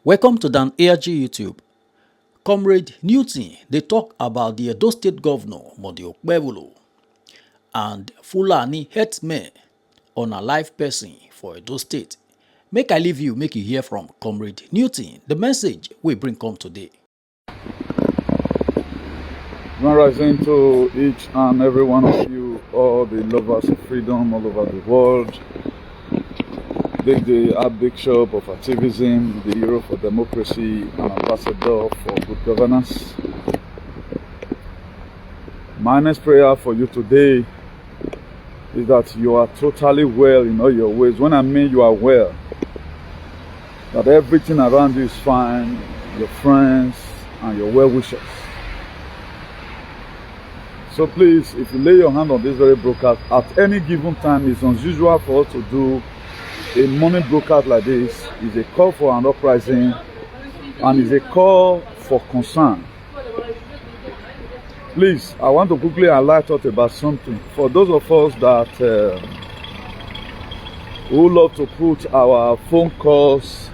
Welcome to Dan ARG YouTube. Comrade Newton, they talk about the Edo State Governor, Okpebholo, and fulani herdsmen on a live person for Edo State. Make I leave you, make you hear from Comrade Newton, the message we bring come today. Rising to each and every one of you, all the lovers of freedom all over the world. The Archbishop of Activism, the hero for democracy, and ambassador for good governance. My next prayer for you today is that you are totally well in all your ways. When I mean you are well, that everything around you is fine, your friends and your well-wishers. So please, if you lay your hand on this very broadcast, at any given time, it's unusual for us to do a morning broadcast like this. Is a call for an uprising and is a call for concern. Please, I want to quickly highlight about something. For those of us that who love to put our phone calls,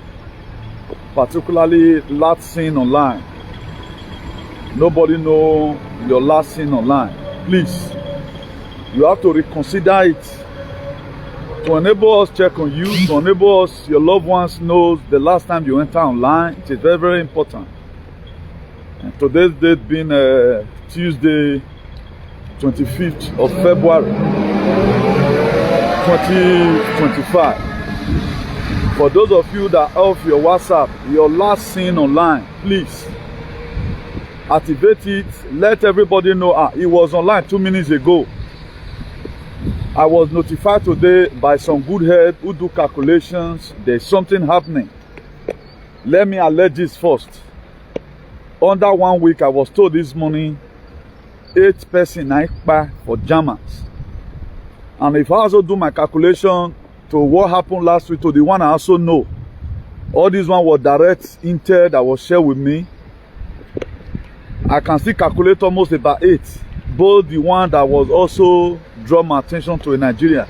particularly last seen online, nobody know your last seen online. Please, you have to reconsider it. To enable us check on you, to enable us, your loved ones knows the last time you enter online. It is very, very important. And today's date being Tuesday, 25th of February, 2025. For those of you that have your WhatsApp, your last seen online, please activate it. Let everybody know it was online 2 minutes ago. I was notified today by some good head who do calculations. There's something happening. Let me allege this first. Under 1 week, I was told this morning, 8 person for Germans. And if I also do my calculation to what happened last week to the one I also know, all this one was direct intel that was shared with me. I can still calculate almost about 8. Both the one that was also draw my attention to in Nigeria.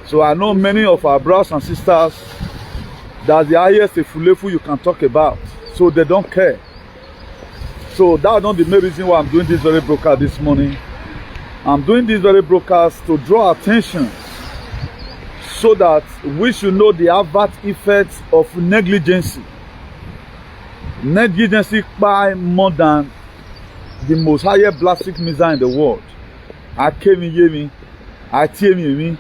So I know many of our brothers and sisters, that's the highest fulefu you can talk about. So they don't care. So that's not the main reason why I'm doing this very broadcast this morning. I'm doing this very broadcast to draw attention so that we should know the adverse effects of negligence. Negligence by more than the most highest ballistic missile in the world. I came in Yemi, I came in me.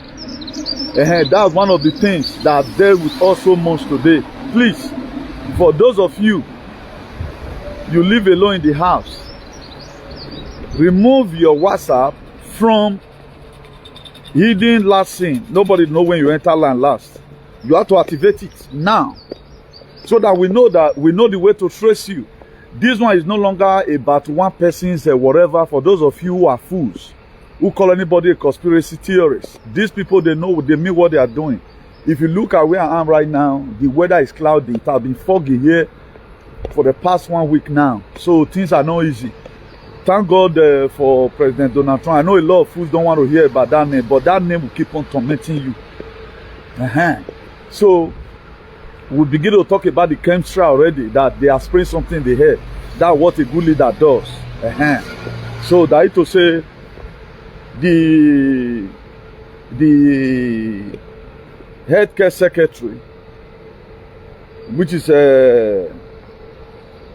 That's one of the things that dealt with us so much today. Please, for those of you, you live alone in the house, remove your WhatsApp from hidden last seen. Nobody know when you enter line last. You have to activate it now, so that we know the way to trace you. This one is no longer about one person's whatever. For those of you who are fools, who call anybody a conspiracy theorist, these people, they know, they mean what they are doing. If you look at where I am right now, the weather is cloudy. It has been foggy here for the past 1 week now. So things are not easy. Thank God for President Donald Trump. I know a lot of fools don't want to hear about that name, but that name will keep on tormenting you. So we begin to talk about the chemistry already, that they are spraying something in the head. That's what a good leader does. So that is to say, the healthcare secretary, which is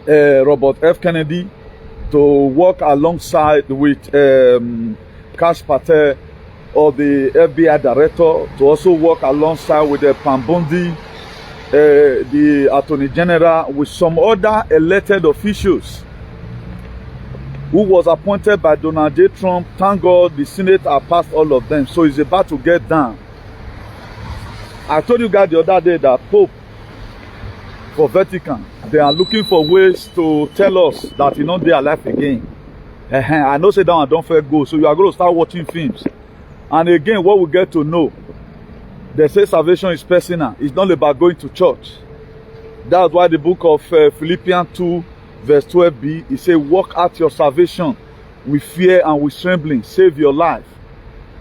Robert F. Kennedy, to work alongside with Kash Patel, or the FBI director, to also work alongside with Pambondi, the Attorney General, with some other elected officials who was appointed by Donald J. Trump. Thank God the Senate has passed all of them. So it's about to get down. I told you guys the other day that Pope for Vatican, they are looking for ways to tell us that they are alive again. I know say down and don't fair go. So you are going to start watching films. And again, what we get to know, they say salvation is personal. It's not about going to church. That's why the book of Philippians 2 verse 12b, it says, work out your salvation with fear and with trembling. Save your life.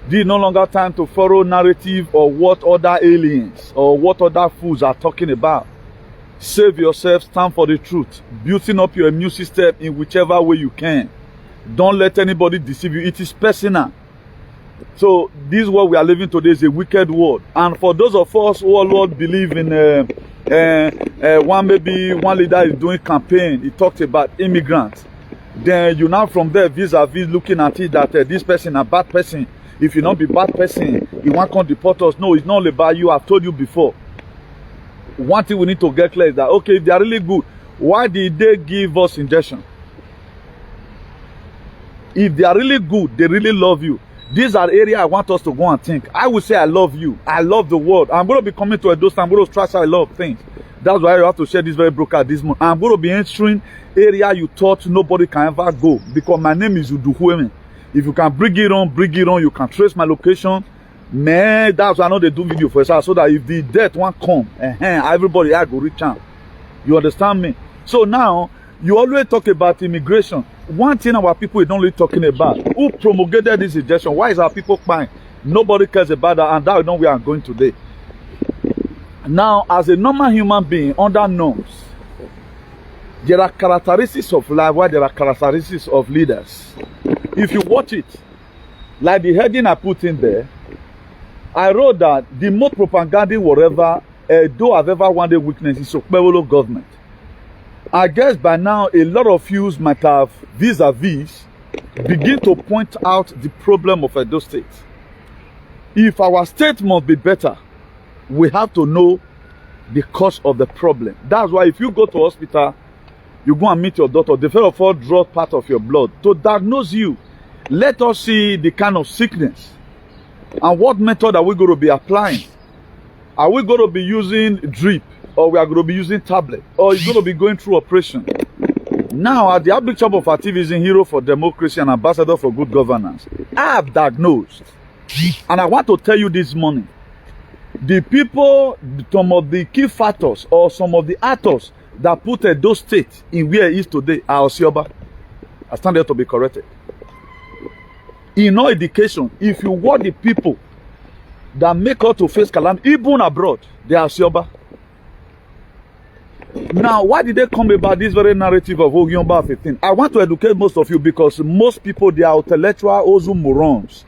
This is no longer time to follow narrative or what other aliens or what other fools are talking about. Save yourself, stand for the truth. Building up your immune system in whichever way you can. Don't let anybody deceive you. It is personal. So this world we are living today is a wicked world. And for those of us who all believe in one leader is doing campaign, he talked about immigrants. Then you now from there vis-a-vis looking at it that this person a bad person. If you not be bad person, you want to deport us. No, it's not about you. I've told you before. One thing we need to get clear is that, okay, if they are really good, why did they give us injection? If they are really good, they really love you. These are areas I want us to go and think. I will say I love you. I love the world. I'm going to be coming to Edo State. I'm going to trash a lot of things. That's why I have to share this very broadcast this month. I'm going to be entering area you thought nobody can ever go. Because my name is Uduhueme. If you can bring it on, bring it on. You can trace my location. Man, that's why I know they do video for us. So that if the death won't come, everybody I go reach out. You understand me? So now, you always talk about immigration. One thing our people don't really talking about. Who promulgated this injection? Why is our people crying? Nobody cares about that, and that's where we are going today. Now, as a normal human being, under norms, there are characteristics of life while there are characteristics of leaders. If you watch it, like the heading I put in there, I wrote that the most propaganda whatever Edo have ever wanted weakness is Okpebholo government. I guess by now a lot of you might have vis-a-vis begin to point out the problem of Edo State. If our state must be better, we have to know the cause of the problem. That's why if you go to hospital, you go and meet your doctor, they first of all draw part of your blood to diagnose you. Let us see the kind of sickness and what method are we going to be applying. Are we going to be using drip, or we are going to be using tablet, or it's going to be going through operation? Now, at the Archbishop of Activism, Hero for Democracy and Ambassador for Good Governance, I have diagnosed, and I want to tell you this morning, the people, some of the key factors or some of the actors that put Edo State in where it is today are Osioba. I stand there to be corrected. In no education, if you want the people that make us to face calamity, even abroad, they are Osioba. Now, why did they come about this very narrative of Ogyomba 15? I want to educate most of you because most people, they are intellectual, also morons.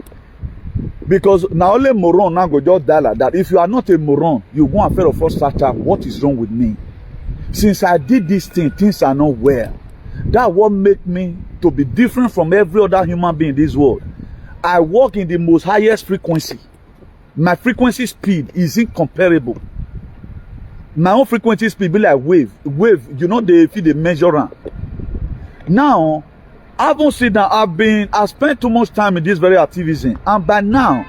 Because now only moron now go just die like that. If you are not a moron, you go and first of all search out what is wrong with me. Since I did this thing, things are not well. That what make me to be different from every other human being in this world. I work in the most highest frequency. My frequency speed is incomparable. My own frequency speed be like wave. Wave, you know, they measure around. Now, I haven't seen that I spent too much time in this very activism. And by now,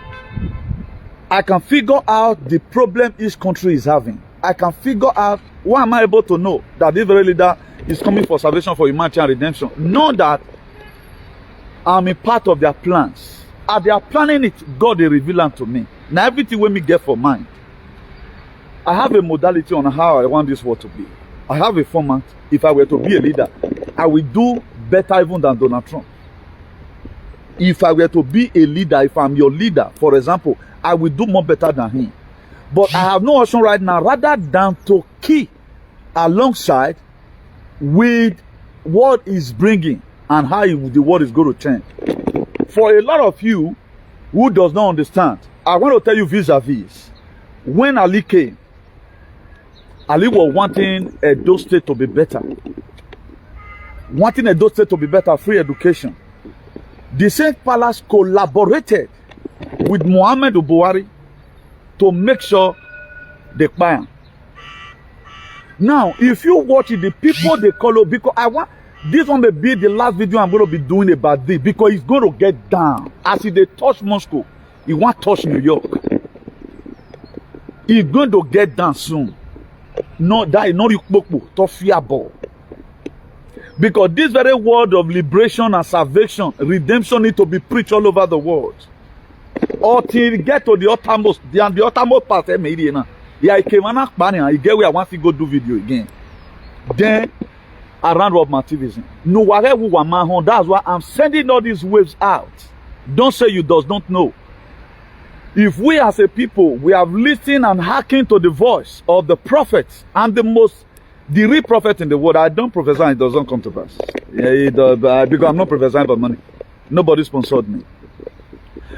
I can figure out the problem each country is having. I can figure out why am I able to know that this very leader is coming for salvation, for humanity and redemption. Know that I'm a part of their plans. As they are planning it, God they reveal unto me. Now everything when me get for mine. I have a modality on how I want this world to be. I have a format. If I were to be a leader, I will do better even than Donald Trump. If I were to be a leader, if I'm your leader, for example, I will do more better than him. But I have no option right now rather than to key alongside with what is bringing and how the world is going to change. For a lot of you who does not understand, I want to tell you vis-a-vis. When Ali came, Ali was wanting Edo State to be better. Wanting Edo State to be better, free education. The St. Palace collaborated with Muhammad Buhari to make sure they buy. Now, if you watch it, the people they call, because I want this one may be the last video I'm going to be doing about this, because it's going to get down. As if they touch Moscow, it won't touch New York. It's going to get down soon. No, that is not to fear ball. Because this very word of liberation and salvation, redemption need to be preached all over the world. Until you get to the uttermost, the uttermost part, yeah, I came on I get where I want to go do video again. Then I round up my activism. No, whatever that's why I'm sending all these waves out. Don't say you does not know. If we as a people, we have listened and hearkened to the voice of the prophets and the most The real prophet in the world, I don't prophesy and it doesn't come to pass. Because I'm not prophesying for money. Nobody sponsored me.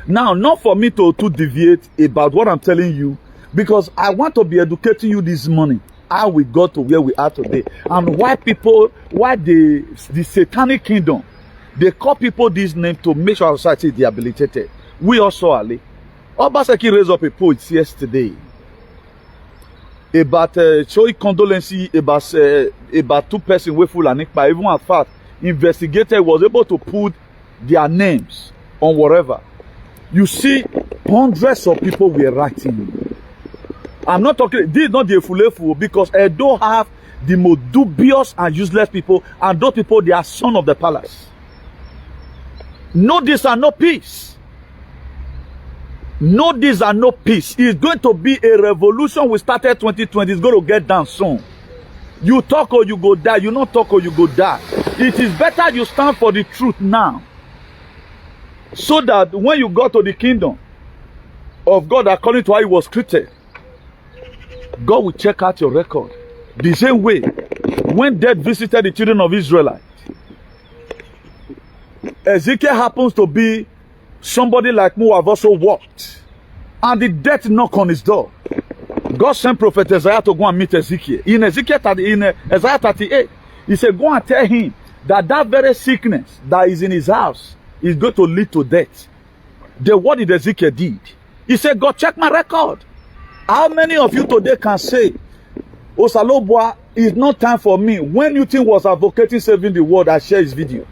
Now, not for me to deviate about what I'm telling you, because I want to be educating you this morning, how we got to where we are today, and why the satanic kingdom, they call people this name to make sure our society is rehabilitated. We also are. Obaseki raised up a post yesterday about showing condolences about 2 persons with fulani, but even at fact, investigator was able to put their names on whatever. You see, hundreds of people were writing. I'm not talking, this is not the fulefu, because I don't have the most dubious and useless people, and those people, they are son of the palace. No, these are no peace. No, these are no peace. It's going to be a revolution. We started 2020. It's going to get down soon. You talk or you go die. You not talk or you go die. It is better you stand for the truth now, so that when you go to the kingdom of God according to how it was created, God will check out your record. The same way when death visited the children of Israel, Ezekiel happens to be somebody like me who have also walked, and the death knocked on his door. God sent prophet Isaiah to go and meet Ezekiel. In Isaiah 38, he said, go and tell him that that very sickness that is in his house is going to lead to death. Then what did Ezekiel did? He said, God, check my record. How many of you today can say, Osalobwa, it's not time for me? When Newton was advocating saving the world, I share his video.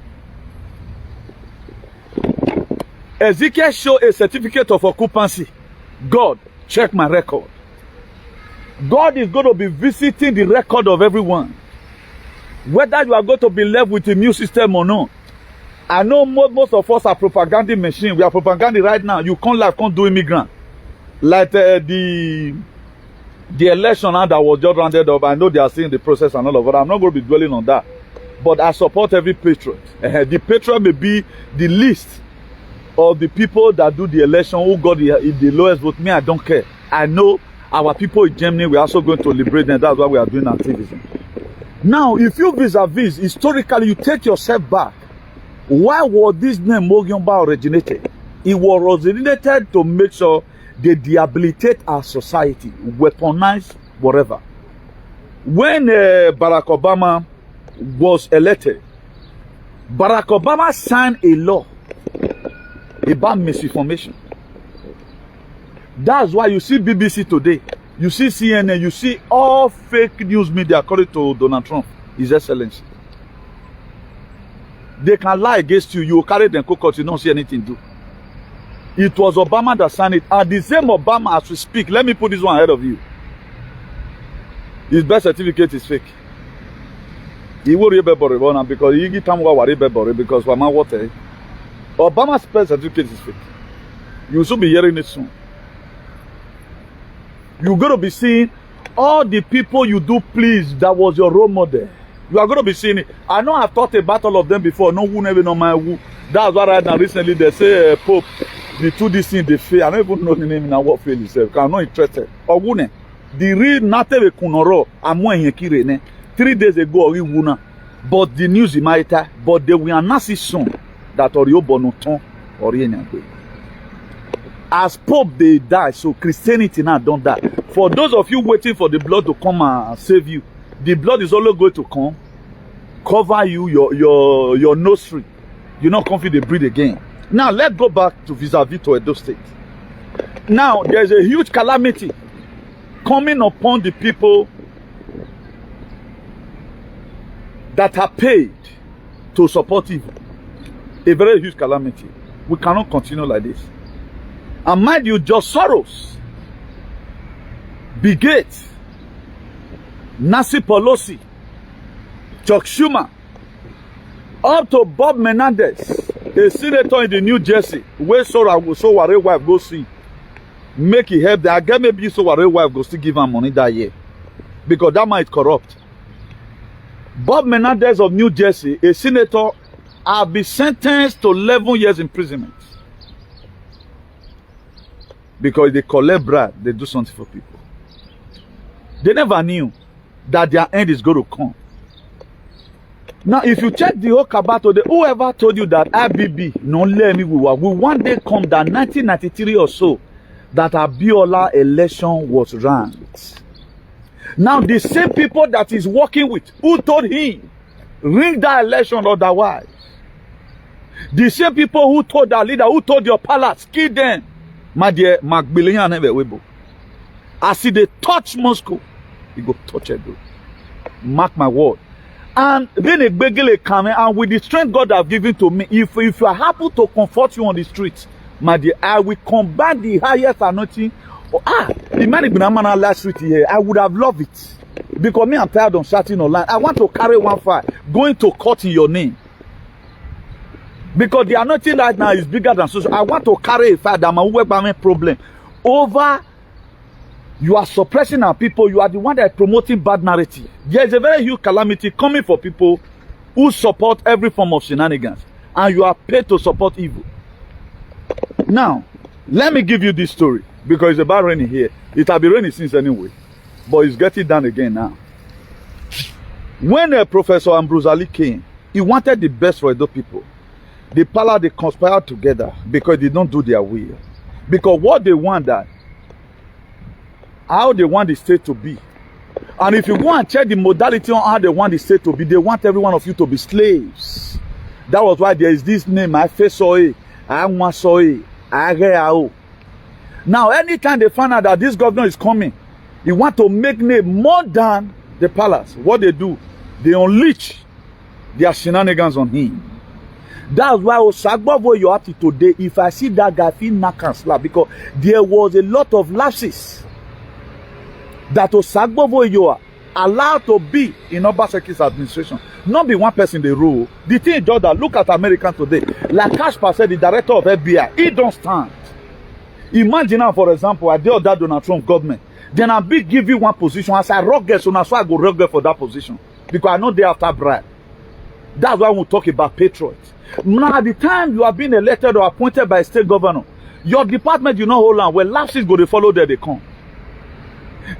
Ezekiel showed a certificate of occupancy. God, check my record. God is going to be visiting the record of everyone. Whether you are going to be left with a new system or not. I know most of us are propaganda machine. We are propaganda right now. You can't do immigrant. Like the election now that was just rounded up. I know they are seeing the process and all of that. I'm not going to be dwelling on that. But I support every patriot. The patriot may be the least of the people that do the election who got the lowest vote. Me, I don't care. I know our people in Germany, we're also going to liberate them. That's why we are doing activism. Now, if you vis-a-vis, historically, you take yourself back. Why was this name Mogyomba originated? It was originated to make sure they rehabilitate our society, weaponize whatever. When Barack Obama was elected, Barack Obama signed a law about misinformation. That's why you see BBC today, you see CNN, you see all fake news media according to Donald Trump, His Excellency. They can lie against you, you will carry them cocoa, you don't see anything do. It was Obama that signed it. And the same Obama, as we speak, let me put this one ahead of you. His birth certificate is fake. He will be because he give time because Obama's birth certificate is fake. You will soon be hearing it soon. You're going to be seeing all the people you do please that was your role model. You are going to be seeing it. I know I've thought about all of them before. No who never know my who. That's why right now recently they say Pope, the two this thing they fail. I don't even know the name now what fail itself. I'm not interested. Or wune. The real Nateve Kunoro, I'm more in Kirene. 3 days ago, we wuna. But the news is matter. But they will not see soon that Orio Bonoton or Yenyanque. As Pope they die, so Christianity now don't die. For those of you waiting for the blood to come and save you, the blood is always going to come, cover you, your nursery. You're not confident to breathe again. Now let's go back to vis-a-vis to Edo State. Now there's a huge calamity coming upon the people that are paid to support evil. A very huge calamity. We cannot continue like this. And mind you, Just Soros, Bill Gates, Nancy Pelosi, Chuck Schumer, up to Bob Menendez, a senator in the New Jersey, where so worry wife go see, make it help. I get maybe so worry wife go still give her money that year, because that might corrupt. Bob Menendez of New Jersey, a senator, have been sentenced to 11 years imprisonment. Because they collect bribe, they do something for people. They never knew that their end is going to come. Now, if you check the whole cabal today, whoever told you that IBB, no let me will one day come that 1993 or so, that Abiola election was ranked. Now, the same people that he's working with, who told him, ring that election otherwise. The same people who told that leader, who told your palace, kill them. My dear, as see they touch Moscow, he go touch it. Mark my word. And then a begele come, and with the strength God have given to me, if you are happy to comfort you on the streets, my dear, I will combat the highest anointing. The man in last week here, I would have loved it. Because me, I'm tired of shouting online. I want to carry one fire, going to court in your name. Because the anointing right now is bigger than social. I want to carry a fire that my work problem over. You are suppressing our people. You are the one that is promoting bad narrative. There is a very huge calamity coming for people who support every form of shenanigans. And you are paid to support evil. Now, let me give you this story. Because it's about raining here. It has been raining since anyway. But it's getting down again now. When Professor Ambrose Ali came, he wanted the best for Edo people. The palace, they conspired together because they don't do their will. Because what they want that, how they want the state to be. And if you go and check the modality on how they want the state to be, they want every one of you to be slaves. That was why there is this name, I face soy, I want soy, I reao. Now, anytime they find out that this governor is coming, he want to make name more than the palace. What they do, they unleash their shenanigans on him. That's why Osagbovo you have to today. If I see that guy, feel knock and slap, because there was a lot of lapses that Osagbovo you are allowed to be in Obaseki's administration. Not be one person they rule. The thing is just that look at Americans today. Like Kashpa said, the director of FBI, he don't stand. Imagine now, for example, I deal that Donald Trump government. Then I be give you one position. As I rugged, so now so I go rugged for that position. Because I know they after bribe. That's why we talk about patriots. Now, at the time you are being elected or appointed by a state governor, your department you know hold on. When lapses go, they follow there, they come.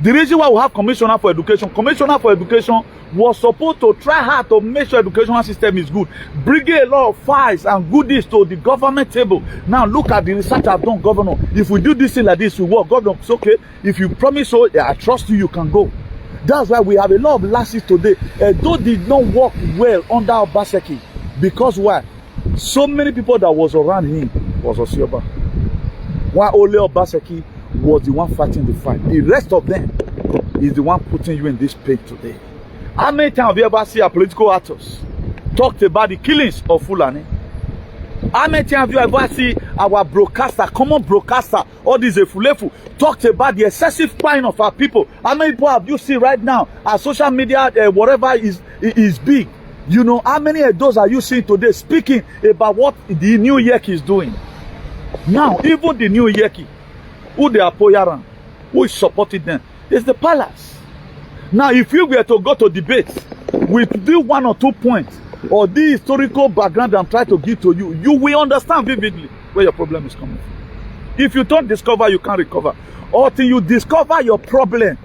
The reason why we have commissioner for education was supposed to try hard to make sure educational system is good, bring a lot of files and goodies to the government table. Now look at the research I've done, governor. If we do this thing like this, we work. Governor, it's okay. If you promise so, yeah, I trust you, you can go. That's why we have a lot of lapses today. Though did not work well under Obaseki. Because why? So many people that was around him was Osioba. While only Obaseki was the one fighting the fight. The rest of them is the one putting you in this pain today. How many times have you ever seen our political actors talked about the killings of Fulani? How many times have you ever seen our broadcaster, common broadcaster, all these Efulefu, talked about the excessive crime of our people? How many people have you seen right now? Our social media, whatever is big. You know, how many of those are you seeing today speaking about what the new Yeki is doing? Now, even the new Yeki, who they are Poyaran, who is supporting them, is the palace. Now, if you were to go to debate with the 1 or 2 points or the historical background I'm trying to give to you, you will understand vividly where your problem is coming from. If you don't discover, you can't recover. Or till you discover your problem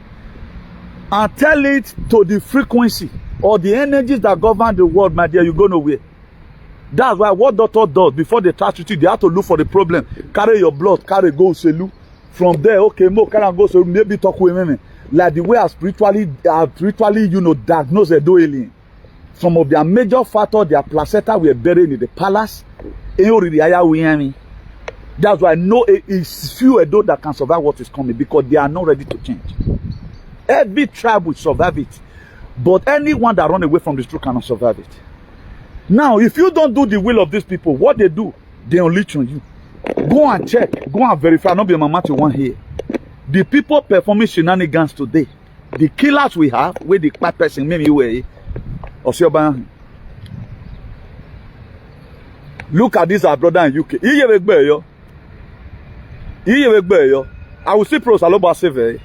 and tell it to the frequency or the energies that govern the world, my dear, you go nowhere. That's why what doctor does before they touch you, they have to look for the problem. Carry your blood, carry go selu. From there, okay, more carry go so maybe talk with me. Like the way I spiritually, you know, diagnosed the alien. Some of their major factors, their placenta were buried in the palace. That's why I know it's few Edo that can survive what is coming, because they are not ready to change. Every tribe will survive it. But anyone that run away from the truth cannot survive it. Now, if you don't do the will of these people, what they do, they unleash on you. Go and check, go and verify. Not be a mama to one here. The people performing shenanigans today, the killers we have, where the bad person, maybe way, or look at this, our brother in UK. I will see pros aloba save.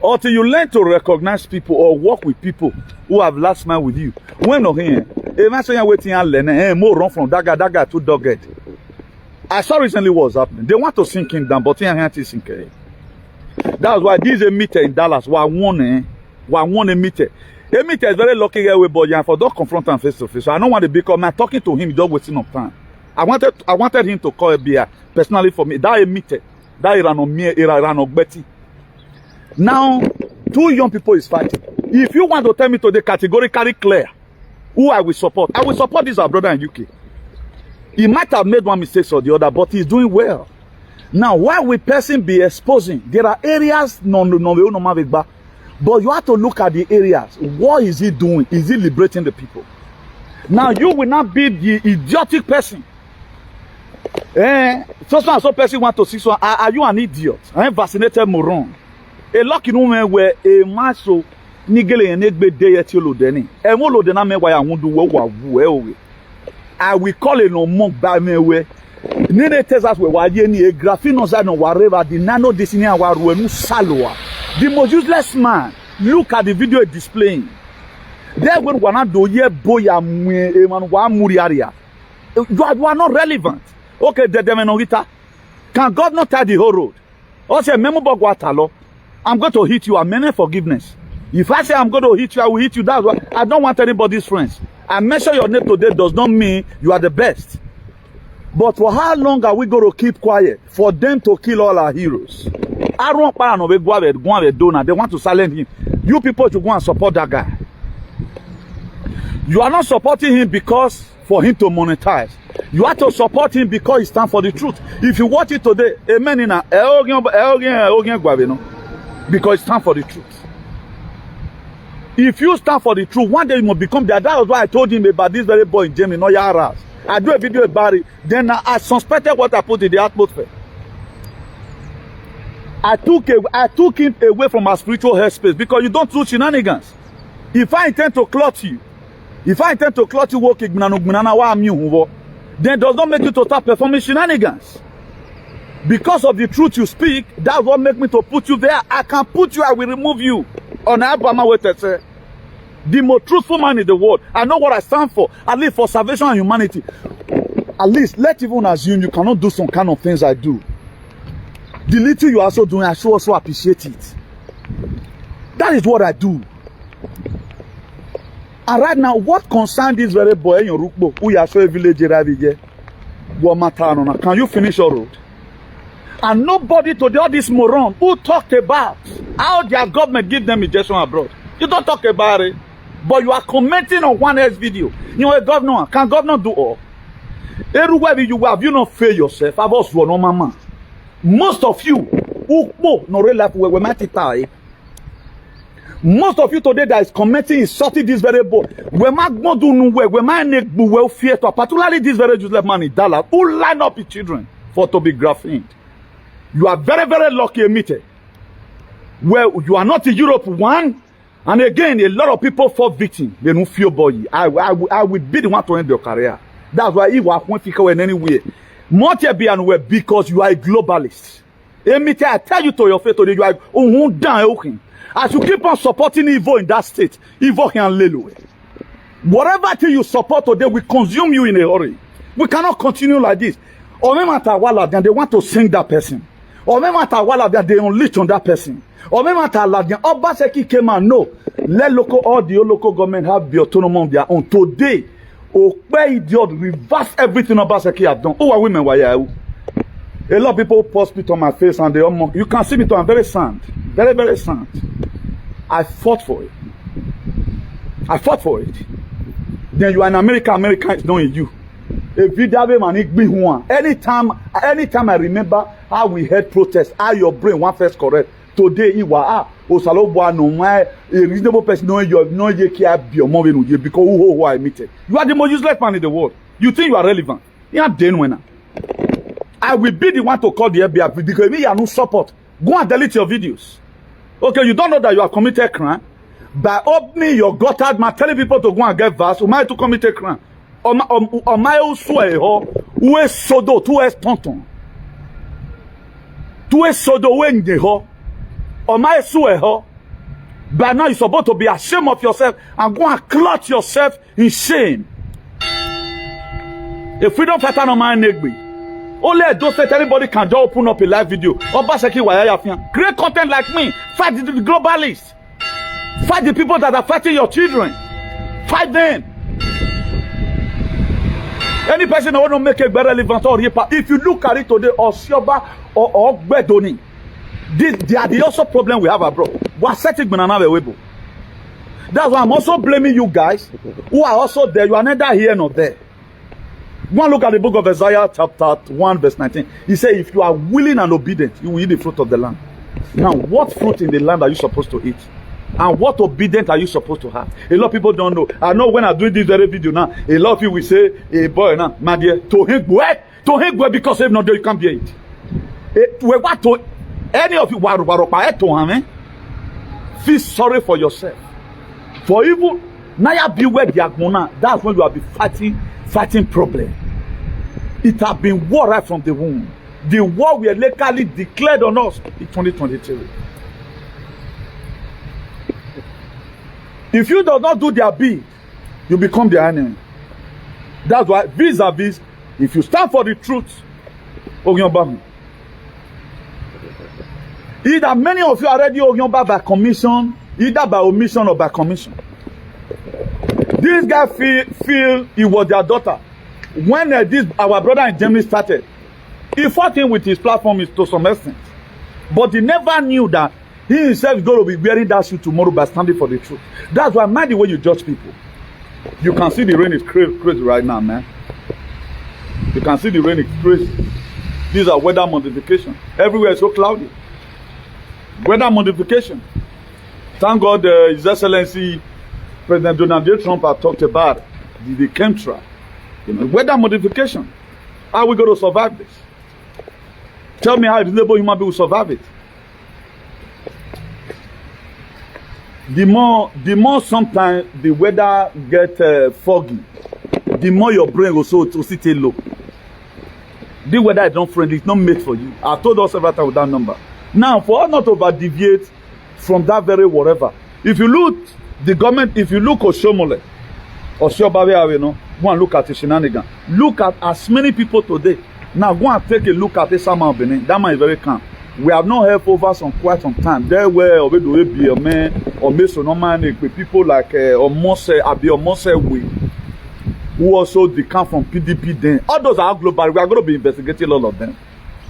Until you learn to recognize people or work with people who have last man with you. When no here, imagine waiting and learn, more run from that guy to dogged. I saw recently what's happening. They want to sink him down, but he ain't sinking. That's why this is a meter in Dallas. Why one one Emite. Emite is very lucky here with Boyan for don't confront him face to face. So I don't want to become I'm talking to him, just wasting of time. I wanted him to call a beer personally for me. That Emite, that Irano Betty. Now, 2 young people is fighting. If you want to tell me today categorically clear who I will support this our brother in UK. He might have made one mistake or the other, but he's doing well. Now, why will person be exposing? There are areas but you have to look at the areas. What is he doing? Is he liberating the people? Now, you will not be the idiotic person. So person want to see so are you an idiot? I am vaccinated moron. A lucky woman where a maso nigele and egbe deity lodeni. And what lodena me why I won't do well. I will call it no monk by me way. Nene Texas we were any a graphino no whatever the nano disney waruenu salwa. The most useless man. Look at the video displaying. There when wana do ye boya man wa muriaria. You are not relevant. Okay, the demenogita. Can God not tie the whole road? Also, memo bagwatalo. I'm going to hit you. I'm meaning forgiveness. If I say I'm going to hit you, I will hit you. That's why I don't want anybody's friends. I mention your name today does not mean you are the best. But for how long are we going to keep quiet for them to kill all our heroes? I don't want they want to silence him. You people should go and support that guy. You are not supporting him because for him to monetize. You have to support him because he stands for the truth. If you watch it today, amen in because he stands for the truth. If you stand for the truth, one day you must become that. That was why I told him about this very boy in Germany, no Yaras. I do a video about it. Then I suspected what I put in the atmosphere. I took him away from our spiritual headspace because you don't do shenanigans. If I intend to clot you, then does not make you to start performing shenanigans. Because of the truth you speak, that's what makes me to put you there. I can put you, I will remove you. On Abama way to say, the most truthful man in the world. I know what I stand for, at least for salvation and humanity. At least, let's even assume you cannot do some kind of things I do. The little you are also doing, I should also appreciate it. That is what I do. And right now, what concerns this very boy in Yorukbo, who you are so village, can you finish your road? And nobody today, all this moron who talked about how their government give them injection abroad. You don't talk about it, but you are commenting on one else video. You know a governor, can governor do all? Everywhere you have, you not fail yourself. I've also no mama. Most of you who no real life we might tie. Most of you today that is commenting insulting this very boy. We might not do no way. We might make welfare to particularly this very useless man in Dallas who line up his children for to be grafted. You are very, very lucky, Emite. Well, you are not in Europe, one. And again, a lot of people fall victim. They don't feel boy. I will be the one to end your career. That's why you won't figure in any way. Because you are a globalist. Emite, I tell you to your face today, you are down. As you keep on supporting evil in that state, evil can lelu. Whatever thing you support today will consume you in a hurry. We cannot continue like this. Or then they want to sing that person. Or that they unleash on that person. Or Obaseki came and no, let all the local government have the autonomy of their own. Today, idiot reverse everything Obaseki have done. Who are women? A lot of people pour spit on my face and they almost, you can see me too, I'm very sad. Very, very sad. I fought for it. Then you are in America, America is not in you. Anytime I remember how we had protests, how your brain one first correct. Today you are a reasonable person knowing you no because who I meet. You are the most useless man in the world. You think you are relevant. You are dead winner. I will be the one to call the FBI because me you are no support. Go and delete your videos. Okay, you don't know that you have committed crime. By opening your gutter, telling people to go and get verse, you might to commit a crime. On my own swear, who is sodo, who is tonton. Who is sodo, when they ho. On my swear, by now you're supposed to be ashamed of yourself and go and clutch yourself in shame. A freedom fighter no man negbi. Only Edo State anybody can just open up a live video. Obaseki Wayaya Fian. Create content like me. Fight the globalists. Fight the people that are fighting your children. Fight them. Any person that want to make a better relevant or if you look at it today, or Sioba or Bedoni, they are the also problem we have abroad. That's why I'm also blaming you guys who are also there. You are neither here nor there. Go and look at the book of Isaiah chapter 1 verse 19. He said, if you are willing and obedient, you will eat the fruit of the land. Now, what fruit in the land are you supposed to eat? And what obedience are you supposed to have? A lot of people don't know. I know when I do this very video now, a lot of you will say, hey boy, now, my dear, to him, because if not, you can't be it. What to any of you, feel sorry for yourself. For even now, beware the agmona. That's when you will be fighting problem. It has been war right from the womb. The war we legally declared on us in 2023. If you do not do their bid, you become their enemy. That's why vis-a-vis, if you stand for the truth, either many of you are already Ogyonba by commission, either by omission or by commission. This guy feel he was their daughter. When our brother in Germany started, he fought him with his platform to some extent. But he never knew that he himself is going to be wearing that shoe tomorrow by standing for the truth. That's why, mind the way you judge people. You can see the rain is crazy right now, man. You can see the rain is crazy. These are weather modification. Everywhere is so cloudy. Weather modification. Thank God His Excellency President Donald J. Trump has talked about the chemtrail. Weather modification. How are we going to survive this? Tell me how a reasonable human being will survive it. The more sometimes the weather get foggy, the more your brain will so to sit low. The weather is not friendly, it's not made for you. I told us several times with that number. Now, for us not to over deviate from that very whatever, if you look the government, if you look Oshomole, or Shobawe, go and look at the shenanigan. Look at as many people today. Now go and take a look at the Sama Benin. That man is very calm. We have not helped over quite some time. There were already a man or Mesonoman with people like Omose Abi Omose who also decamp from PDP then. All those are global. We are going to be investigating all of them.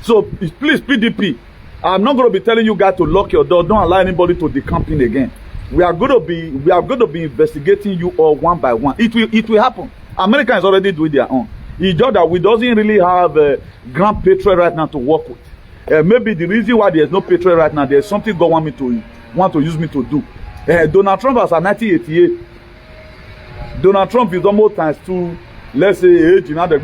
So please, PDP, I'm not going to be telling you guys to lock your door. Don't allow anybody to decamp in again. We are going to be investigating you all one by one. It will happen. America is already doing their own. It's just that we doesn't really have a grand patriot right now to work with. Maybe the reason why there's no patriot right now, there's something God want to use me to do. Donald Trump was in 1988. Donald Trump is almost times 2, let's say, age in other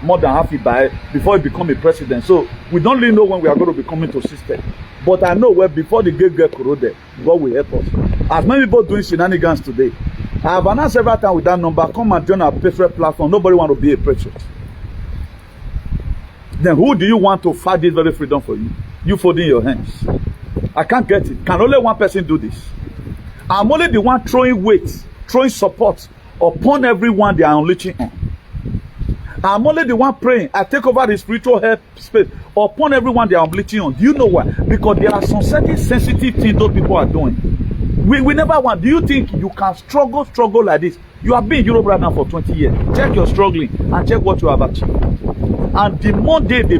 more than half by before he become a president. So we don't really know when we are going to be coming to system. But I know where before the gate get corroded, God will help us. As many people doing shenanigans today, I have announced several times with that number, come and join our patriot platform. Nobody want to be a patriot. Then who do you want to fight this very freedom for you? You folding your hands. I can't get it. Can only one person do this? I'm only the one throwing weight, throwing support upon everyone they are unleashing on. I'm only the one praying. I take over the spiritual help space upon everyone they are unleashing on. Do you know why? Because there are some certain sensitive things those people are doing. We never want. Do you think you can struggle like this? You have been in Europe right now for 20 years. Check your struggling and check what you have achieved. And the more day they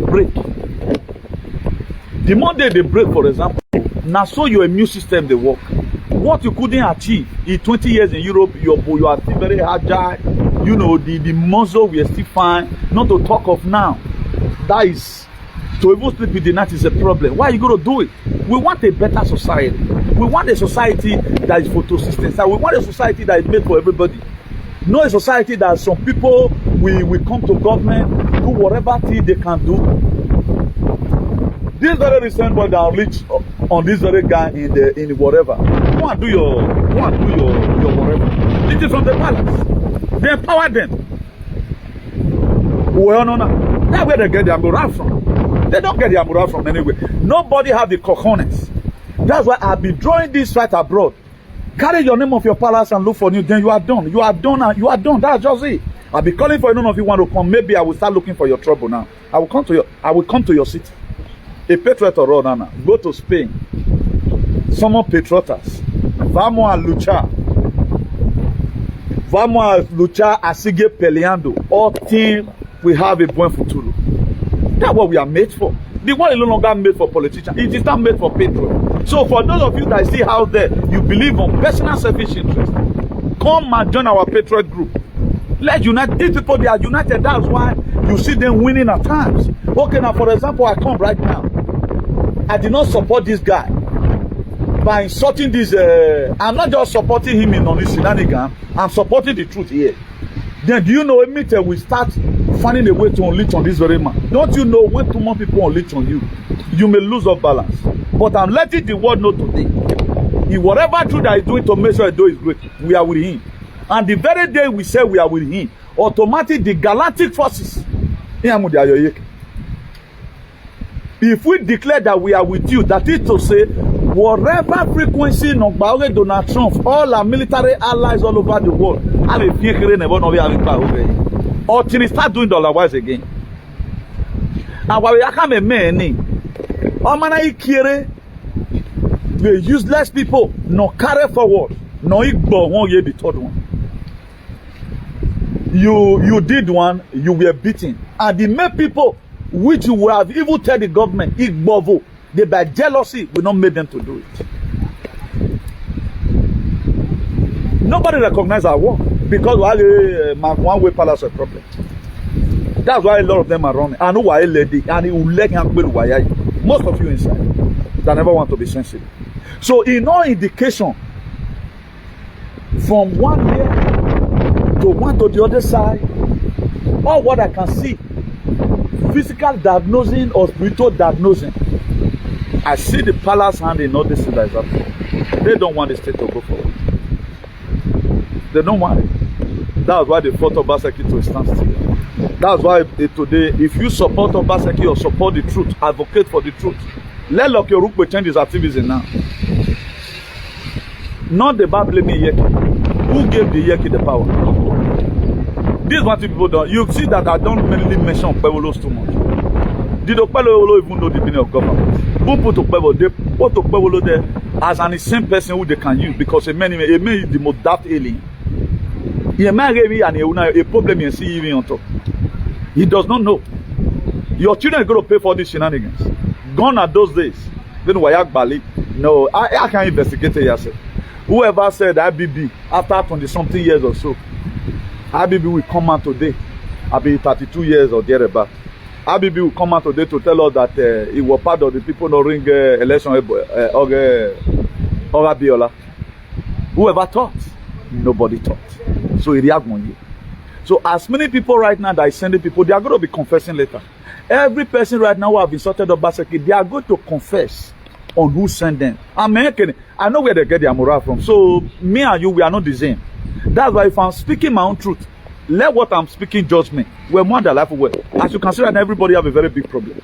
break, for example, now so your immune system they work. What you couldn't achieve in 20 years in Europe, you are still very agile. You know, the muscle we are still fine. Not to talk of now. That is, to even sleep in the night is a problem. Why are you going to do it? We want a better society. We want a society that is photosynthesis. We want a society that is made for everybody. Not a society that some people will come to government, do whatever thing they can do. This very recent one that reached on this very guy in the whatever. Go and do your whatever. It is from the palace. They empower them. Well, no. That's where they get their morale from. They don't get their morale from anywhere. Nobody have the cojones. That's why I've been drawing this right abroad. Carry your name of your palace and look for new. Then you are done. You are done and you are done. That's just it. I'll be calling for none of you want to come. Maybe I will start looking for your trouble now. I will come to your city. A patriot or Nana. Go to Spain. Summon patriotas. Vamos a luchar a seguir peleando. All things we have a buen futuro. That's what we are made for. The world is no longer made for politicians. It is not made for people. So for those of you that see how there you believe on personal selfish interest, come and join our patriot group. Let's unite. These people, they are united. That's why you see them winning at times. Okay, now for example, I come right now. I did not support this guy by insulting this. I'm not just supporting him in on his shenanigans. I'm supporting the truth here. Then do you know immediately we start finding a way to unleash on this very man? Don't you know when too much people unleash on you, you may lose off balance. But I'm letting the world know today. In whatever truth that is doing to make sure do is great, we are with him. And the very day we say we are with him, automatically the galactic forces. If we declare that we are with you, that is to say, whatever frequency Nogbawe Donald Trump, all our military allies all over the world, have a fear or till they start doing the otherwise again. And while we are coming, the useless people no carry forward, no igbo won't get the third one. You did one, you were beaten, and the main people which you will have even tell the government, igbovo, they by jealousy will not make them to do it. Nobody recognizes our work because one way palace a problem. That's why a lot of them are running. I know why a lady and he will let him go why most of you inside that never want to be sensitive. So in no indication from one year to one to the other side, all what I can see, physical diagnosing or spiritual diagnosing, I see the palace hand in all this thing that is happening. They don't want the state to go forward. They don't want it. That's why they fought Obaseki to a standstill. That's why today, if you support Obaseki or support the truth, advocate for the truth, let Lokiorukwe change his activism now. Not about blaming Yeki. Who gave the Yeki the power? This is what people don't. You see that I don't mainly mention Okpebholo too much. Did Okpebholo even know the meaning of government? Who put Okpebholo? They put Okpebholo there as an insane person who they can use because a man is the most daft alien. He may have a problem and see even on top. He does not know. Your children are going to pay for these shenanigans. Gone are those days. Then Wayak Bali. No, I can investigate it yourself. Whoever said IBB after 20-something years or so, IBB will come out today. I'll be 32 years or thereabout. IBB will come out today to tell us that he was part of the people not ring election or Biola. Whoever thought? Nobody thought. So he reacted on you. So as many people right now that are sending people, they are going to be confessing later. Every person right now who have insulted Obaseki, they are going to confess on who sent them. I know where they get their morale from. So me and you, we are not the same. That's why if I'm speaking my own truth, let what I'm speaking judge me. We're more than life away. As you can see right now, everybody have a very big problem.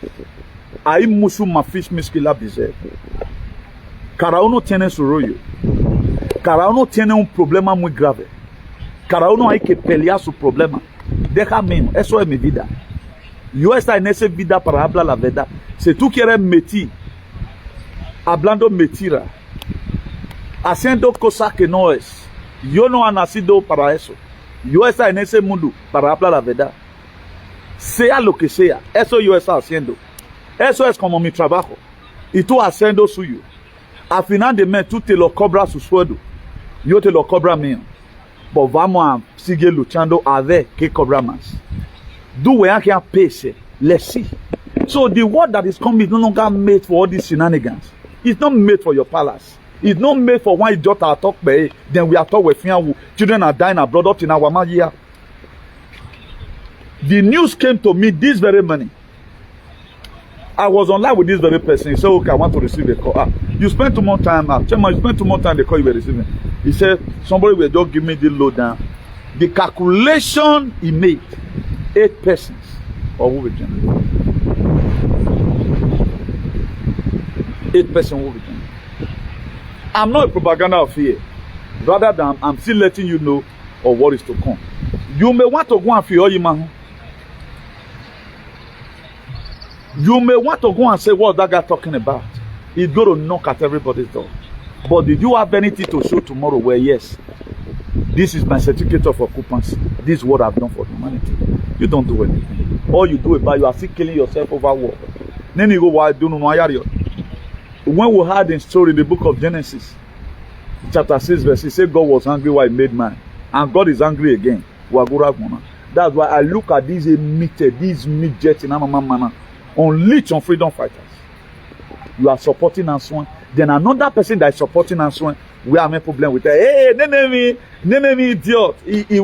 I musu mafish miskila bize. Cara uno tiene su rollo. Cara uno tiene un problema muy grave. Cara uno hay que pelear su problema. Déjame, eso es mi vida. Yo estoy en esa vida para hablar la verdad. Si tú quieres mentir, hablando mentira, haciendo cosas que no es. Yo no he nacido para eso. Yo estoy en ese mundo para hablar la verdad. Sea lo que sea, eso yo estoy haciendo. Eso es como mi trabajo. Y tú haciendo suyo. Al final de mes, tú te lo cobras su sueldo. Yo te lo cobra mío. But vamos a seguir luchando a ver qué cobra más. Do we can pay. Let's see. So the word that is coming is no longer made for all these shenanigans. It's not made for your palace. It's not made for one daughter are talk by then we are talk with children are dying abroad up in our year. The news came to me this very morning. I was online with this very person. He said, okay, I want to receive a call. You spent too much time. Chairman, you spent too much time the call you were receiving. He said, somebody will just give me the lowdown. The calculation he made, 8 persons or who will generate. 8 persons will be generate. I'm not a propaganda of fear. Rather than I'm still letting you know of what is to come. You may want to go and fear you. You may want to go and say, what's that guy talking about? He's going to knock at everybody's door. But did you have anything to show tomorrow where, yes, this is my certificate of occupancy. This is what I've done for humanity. You don't do anything. All you do about you are still killing yourself over war. Then you go, why do no know? When we had in story in the book of Genesis, chapter 6, verse 6, say God was angry while he made man. And God is angry again. That's why I look at these midgets in manner unleashed on freedom fighters. You are supporting us one. Then another person that is supporting us one, we have a problem with that. Hey, Nenemi idiot.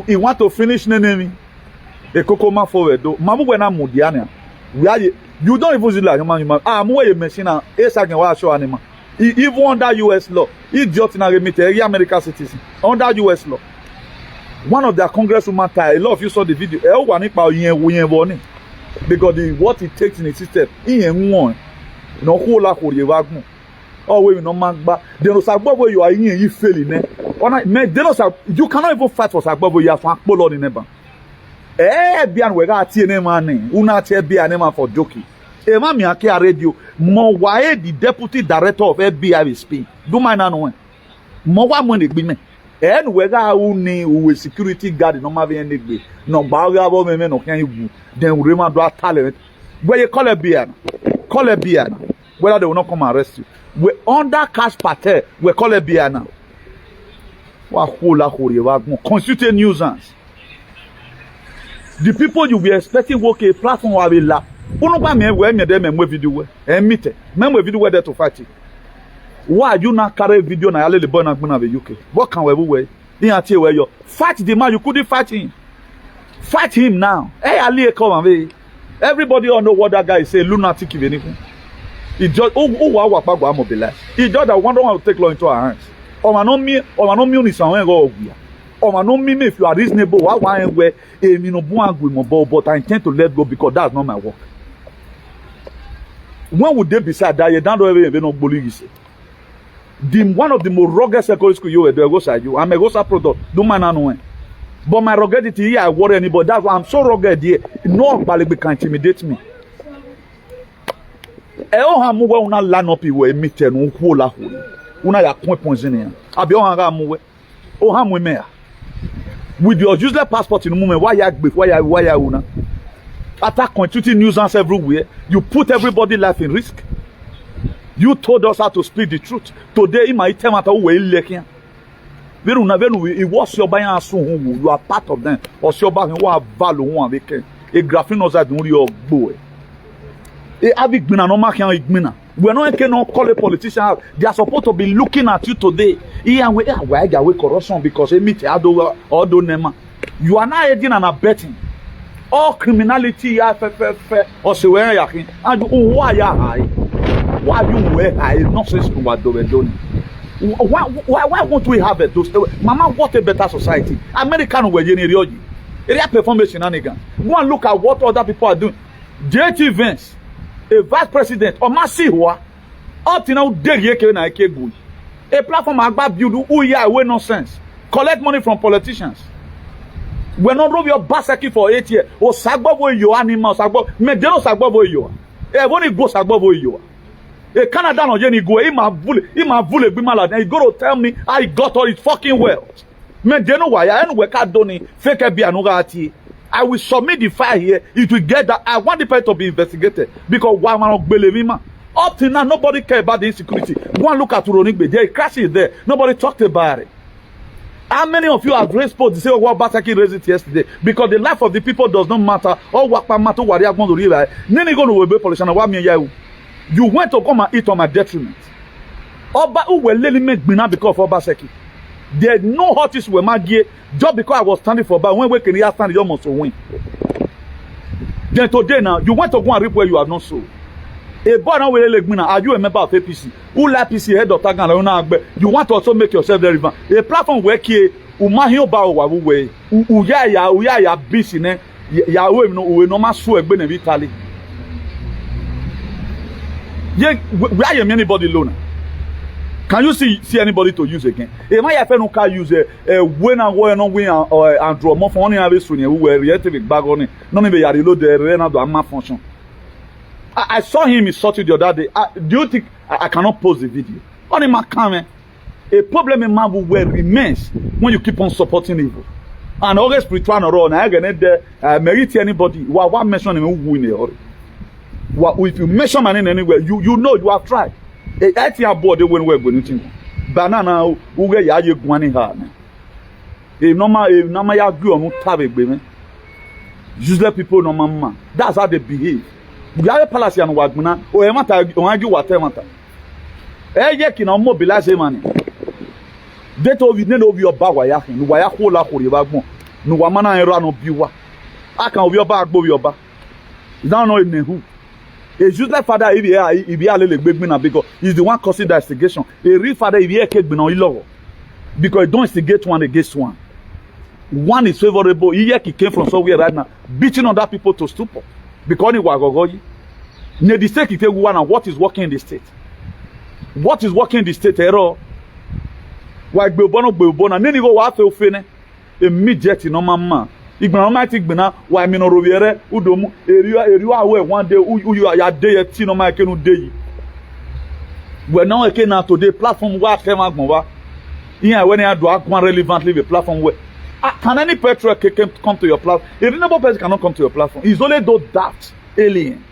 He want to finish Nenemi. The Kokoma forward. Mamu wena mudiana. You don't even see like human. Mu a machine and a second wa show animal. Even under US law, idiot in a remit, American citizen under US law. One of their congresswoman, a lot of you saw the video. Because what it takes in the system, no whole lot for you. Oh, we no man, but they don't say where you are in, you failing. You cannot even fight for Sagbo. You have to follow the neighbor. Bian we got TNA man, una TNA for joking. Mami ake radio. Mo why the deputy director of FBI is speaking. Do my know. Mo wa money agreement. And whether who security guard no have any no baga me no can you then we do talent. Where you call a beer. Call a beer. Whether they will not come and arrest you. We under cash patel, we call a beer now. Constitute nuisance. The people you were expecting work a platform will laugh. Uno ba me we them and video meet. Men video there to fight it. Why you not carry video na the boy na the UK? What can we do? Where you fight the man, you couldn't fight him. Fight him now. Hey, Ali, come on, everybody all know what that guy say. Lunatic, anything. He just mobilize. He just that one don't want to take law into our hands. Or no me is somewhere go. Or no me if you are reasonable. Why where but I intend to let go because that's not my work. When would they beside that? You don't even know bullies. One of the more rugged secondary school you were there, I'm a Gosa product. Don't mind knowing. But my ruggedity here, I worry anybody. That's why I'm so rugged here. No one can intimidate me. Una line up you meet no hole. Una ya point in Abi on muwe. Oh, ham we mayor. With your useless passport in the moment, why you una? Attack constituting nuisance everywhere. You put everybody's life in risk. You told us how to speak the truth. Today, in my time, you was your buyer soon. You are part of them. Or your buyer who have value one weekend. A graphene was at your boy. A big mina no mark and igmina. We're not going to call a politician out. They are supposed to be looking at you today. Here we are corruption because they meet all those. You are not aiding and abetting. All criminality, or so where you are. And why are high? Why you wear high? Nonsense. Why won't we have it? Mama, what a better society. American were in area performance in Anigan. Go and look at what other people are doing. JT Vance, a vice president, or Masiwa, up to now, a platform about build who ya away nonsense. Collect money from politicians. We're not rob your basaki for 8 years. Or Sagbo your animal, Sagbo, Medeno Sagbo you. Only go Sagbo you. A Canada no Jenny go, ima vule bimala, and you go to tell me I got all his fucking wealth. Medeno why I work at Donny, fake be anugati. I will submit the file here. It will get that I want the person to be investigated because why man not believe him? Up till now, nobody care about the insecurity. Go and look at Ronikbe. There, crash is there. Nobody talked about it. How many of you have raised posts to say what Basaki raised it yesterday? Because the life of the people does not matter. All what matter what they are going to live. Nene going to obey politician. You went to come and eat on my detriment. Oba who were letting me bina because of Obaseki. There no artists were mad just because I was standing for. But when we can hear stand, you must win. Then today now you went to go and reap where you have not sold. A boy now will like me now. Are you a member of APC? Who like PC head of Tagan? You want to also make yourself relevant. A platform where ki umahio ba wa we uya busy ne ya we no ma so egbe na Italy. Yeah, where you anybody alone? Can you see anybody to use again? Am I no can use a win and win and win and draw more for only have so who were relative bag on it. None of you reload the Renado and function. I saw him insulted the other day. Do you think I cannot post the video? On my camera. A problem in man will remains when you keep on supporting evil. And always spiritual no run. I get there merit anybody. What mention him who in a hurry. If you mention man in anywhere, you know you have tried. I think about the when we're going to banana who get ya guani ha. If normal ya go on tabe be. Useless people no man. That's how they behave. We have a palace and wagmuna. O e mata o agi wate mata. Ye ki na mobilize money. Date of ne no bi oba wa ya hin. No wa ya ho la ho re ba gbon. No wa mana ero no biwa. Aka obi oba agbo bi oba. You don't know in who. A useless father if he alele gbegbina because he's the one causing the investigation. A real father if he kegbina ilowo. Because he don't instigate one against one. One is favorable. He came from somewhere right now, beating on that people to stupor. Because he was ne the state it one and what is working in the state. What is working in the state error? Why gbebono neni go wa fe ofene immediate no mama. Igbana ma ti gbina wa mi no robiere udomu eriwa awe one day you ya day ti no ma kenu day. We now again now today platform wa came agbon wa. Here when you do agbon relevantly the platform where can any petrol come to your platform? A reasonable person cannot come to your platform. It's only those daft, alien,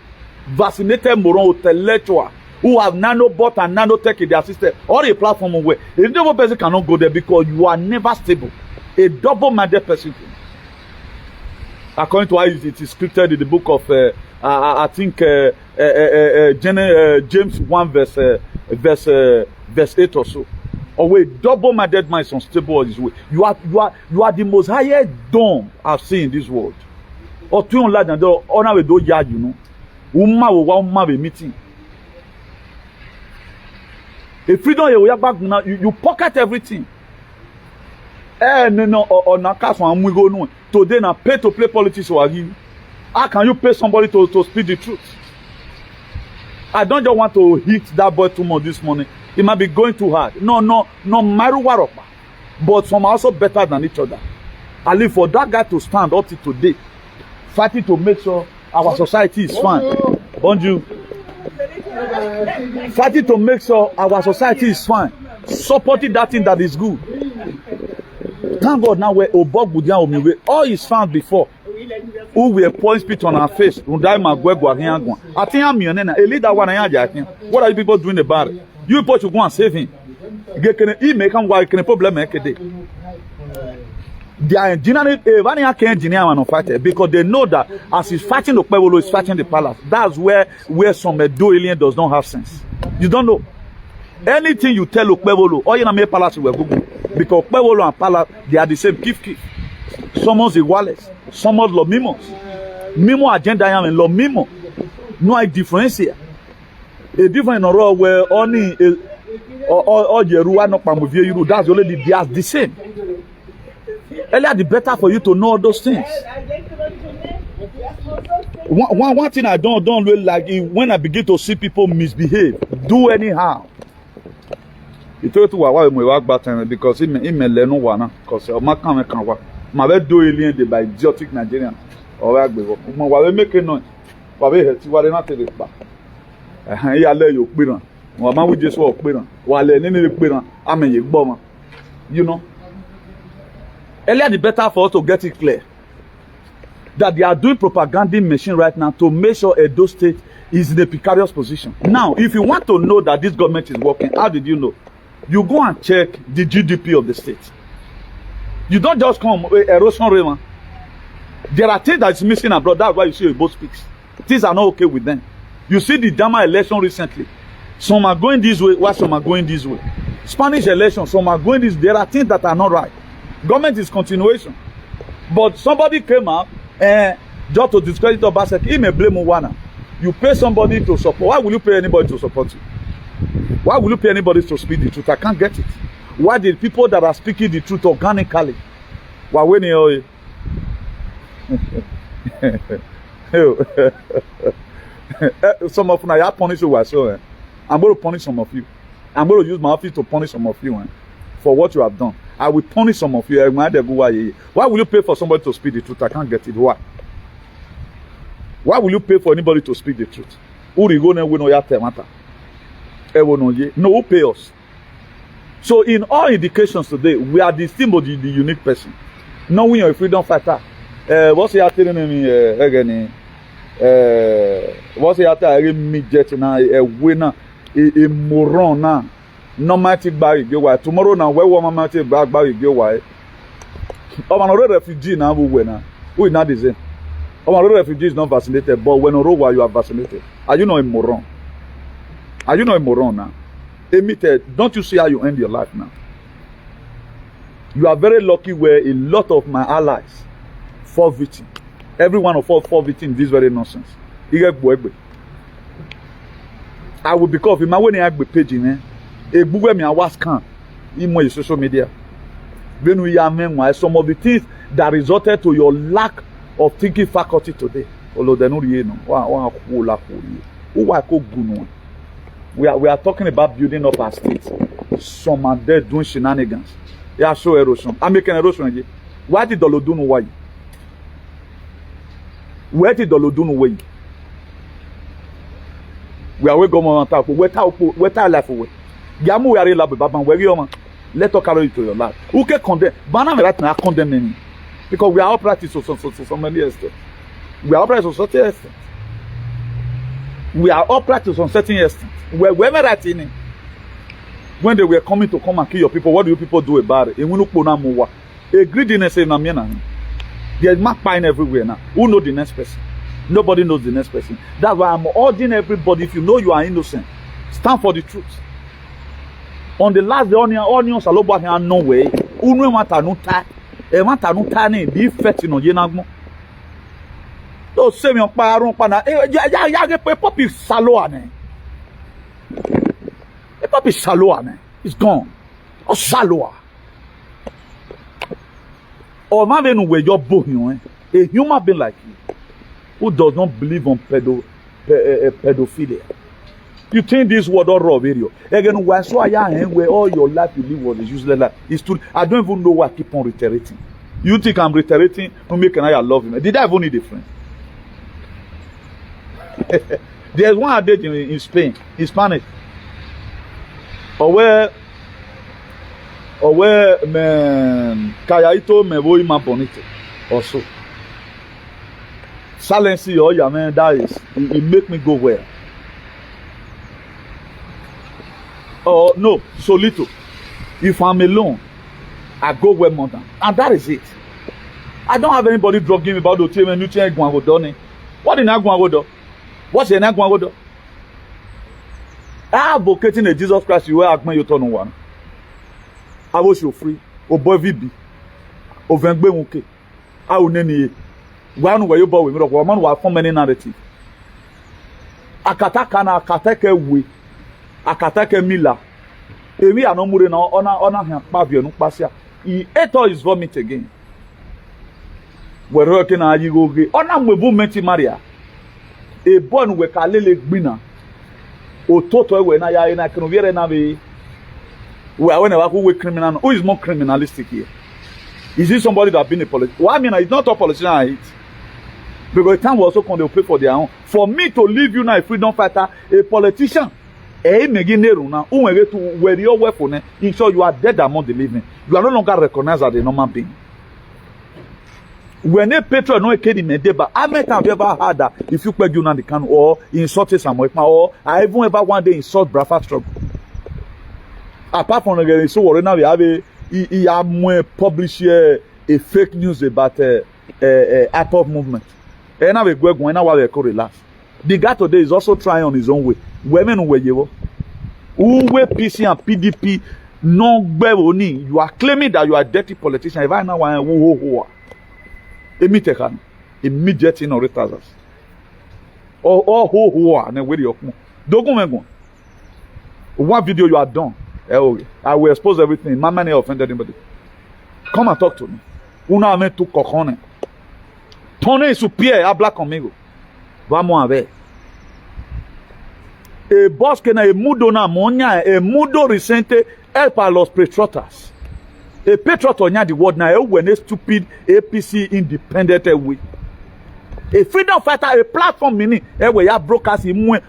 vaccinated moron, intellectual, who have nanobot and nanotech in their system, or a platform where a reasonable person cannot go there because you are never stable. A double-minded person. According to how it is scripted in the book of, I think, James 1 verse 8 or so. Or a double-minded man is unstable on his way. You are the most highest dumb I've seen in this world. Or two on land and the honor with those yard, you know. Umma will meeting. If freedom you back now, you pocket everything. No, or na cast one we go no. Today na pay to play politics or you. How can you pay somebody to speak the truth? I don't just want to hit that boy too much this morning. It might be going too hard. No matter what. But some are also better than each other. I live for that guy to stand up to today, fighting to make sure our society is fine. Bonjour. Fighting to make sure our society is fine. Supporting that thing that is good. Thank God now we're all is found before. Who we pouring spit on our face? I think I'm a leader. What are you people doing about it? You people should go and save him. He make him work in a problem. They are engineering fighter because they know that as he's fighting the Okpebholo, he's fighting the palace. That's where some Edo alien does not have sense. You don't know. Anything you tell Okpebholo, all you make palace will Google. Because Okpebholo and palace, they are the same. Kif. Someone's iguales, someone's lo mismos. Mismo agenda and lo mismo. No hay diferencia. A different role where only or Yeruwa no pamovie you. That's only the same. Earlier the better for you to know all those things. One thing I don't really like is when I begin to see people misbehave, do anyhow. It told to wa we work back time because it me learn one because o ma kan wa ma be do alien dey by idiotic Nigerian o wa gbe mo wa we make noise wa be he ti wa dey na tele pa ya le yo piran wa ma wu Jesu o piran wa le ni ni piran ameye gbo mo you know. Earlier the better for us to get it clear that they are doing propaganda machine right now to make sure Edo State is in a precarious position. Now, if you want to know that this government is working, how did you know? You go and check the GDP of the state. You don't just come erosion rate. There are things that is missing abroad. That's why you see both speaks. Things are not okay with them. You see the Dama election recently. Some are going this way, while some are going this way. Spanish election, some are going this. There are things that are not right. Government is continuation. But somebody came out and just to discredit Obaseki, he may blame one. You pay somebody to support. Why will you pay anybody to support you? Why will you pay anybody to speak the truth? I can't get it. Why did people that are speaking the truth organically? Why when you some of you punish you so I'm going to punish some of you. I'm going to use my office to punish some of you for what you have done. I will punish some of you. Why will you pay for somebody to speak the truth? I can't get it. Why? Why will you pay for anybody to speak the truth? Who will go and win your matter? No, who pay us? So in all indications today, we are the symbol, the unique person. Knowing you're a freedom fighter. What's the telling me again? What's the telling me jet now? A winner, a moron now. No matter by your tomorrow now, where woman might back by your wife. I'm a refugee now, who is not the same. I'm a refugee is not vaccinated, but when you are vaccinated, are you not a moron? Are you not a moron now? Admitted, don't you see how you end your life now? You are very lucky where a lot of my allies fall victim. Every one of us fall victim this very nonsense. I will because if my when I be paging, a book me I was can in my social media. When we are men, some of the things that resulted to your lack of thinking faculty today. Although they know you know. We are talking about building up our states. Some are there doing shenanigans. Yeah, show erosion. I'm making erosion again. Why did Dolo do no way? Where did Dolo do no way? We are going on top. Where life away? Yamu we are lab Baba. Where you man? Let us carry it to your life. Who can condemn? Banana right now condemn me because we are all practice so many extent. We are all practice to certain extent. We are all practice on certain extent. Wherever that in when they were coming to come and kill your people, what do you people do about it? A greediness in Namina. There's magpie everywhere now. Who knows the next person? Nobody knows the next person. That's why I'm urging everybody, if you know you are innocent, stand for the truth. On the last day, onions are low here no way. Unwe matanuta, matanuta ne be fetting on Yenagmo. Those semi on Paron Pana, Poppy Saloane. A puppy Saloane is gone. Or Saloa. Or man where you're born, a human being like you, who does not believe on pedophilia. You think this word or raw video? Again, why so where all your life you live was a useless life? It's true. I don't even know why I keep on reiterating. You think I'm reiterating? Who make I love him? Did I even need a friend? There's one I did in Spain, in Spanish. Or where Kayaito me voy más bonito. Also. Silence oh yeah man, that is it make me go where? Oh no, solito. If I'm alone, I go where more than. And that is it. I don't have anybody drugging me about the team and nutrient guangodone. What in Aguangodo? What's in Aguangodo? I advocating a Jesus Christ, you are Agman you turn one. I was you free, or boy VB, or Vengbe Munke. I will name you. One where you bow with me, or man will form any narrative. Akatakana, Akatake we, Akatake Mila. Emi anomure na ona him pavio no pasia. He ate all his vomit again. We're working on you go. Ona mwebu meti Maria. A born we kalele gbina. O toto we na ya na kenoviere na be. We are when we criminal. Who is more criminalistic here? Is it somebody that been a politician? Well, I mean, it's not all politicians I hate. Because the time we also come to pay for their own. For me to leave you now a freedom fighter, a politician. Ensure you are dead among the living. You are no longer recognized as a normal being. When a petrol no came in Medeba, I met have ever heard that if you peg you on the can or insult Samuel or I even ever one day insult Bradford struggle. Apart from the so what now we have a publish a fake news about Apple movement. And now we go going now we call relax. The guy today is also trying on his own way. Women who you PC and PDP no gbewoni. You are claiming that you are a dirty politician. If I now want who immediate in retarders. Or who are and where you come. Don't go. One video you are done. I will expose everything. My money offended anybody. Come and talk to me. Una me tu cojones. Tournez su pie, habla conmigo. Vamos a ver. E boss que na e mudo na monya e mudo recente el para los patriotas. E patriot onya the word na e when stupid APC independent way. A freedom fighter, a platform meaning e we ya broadcast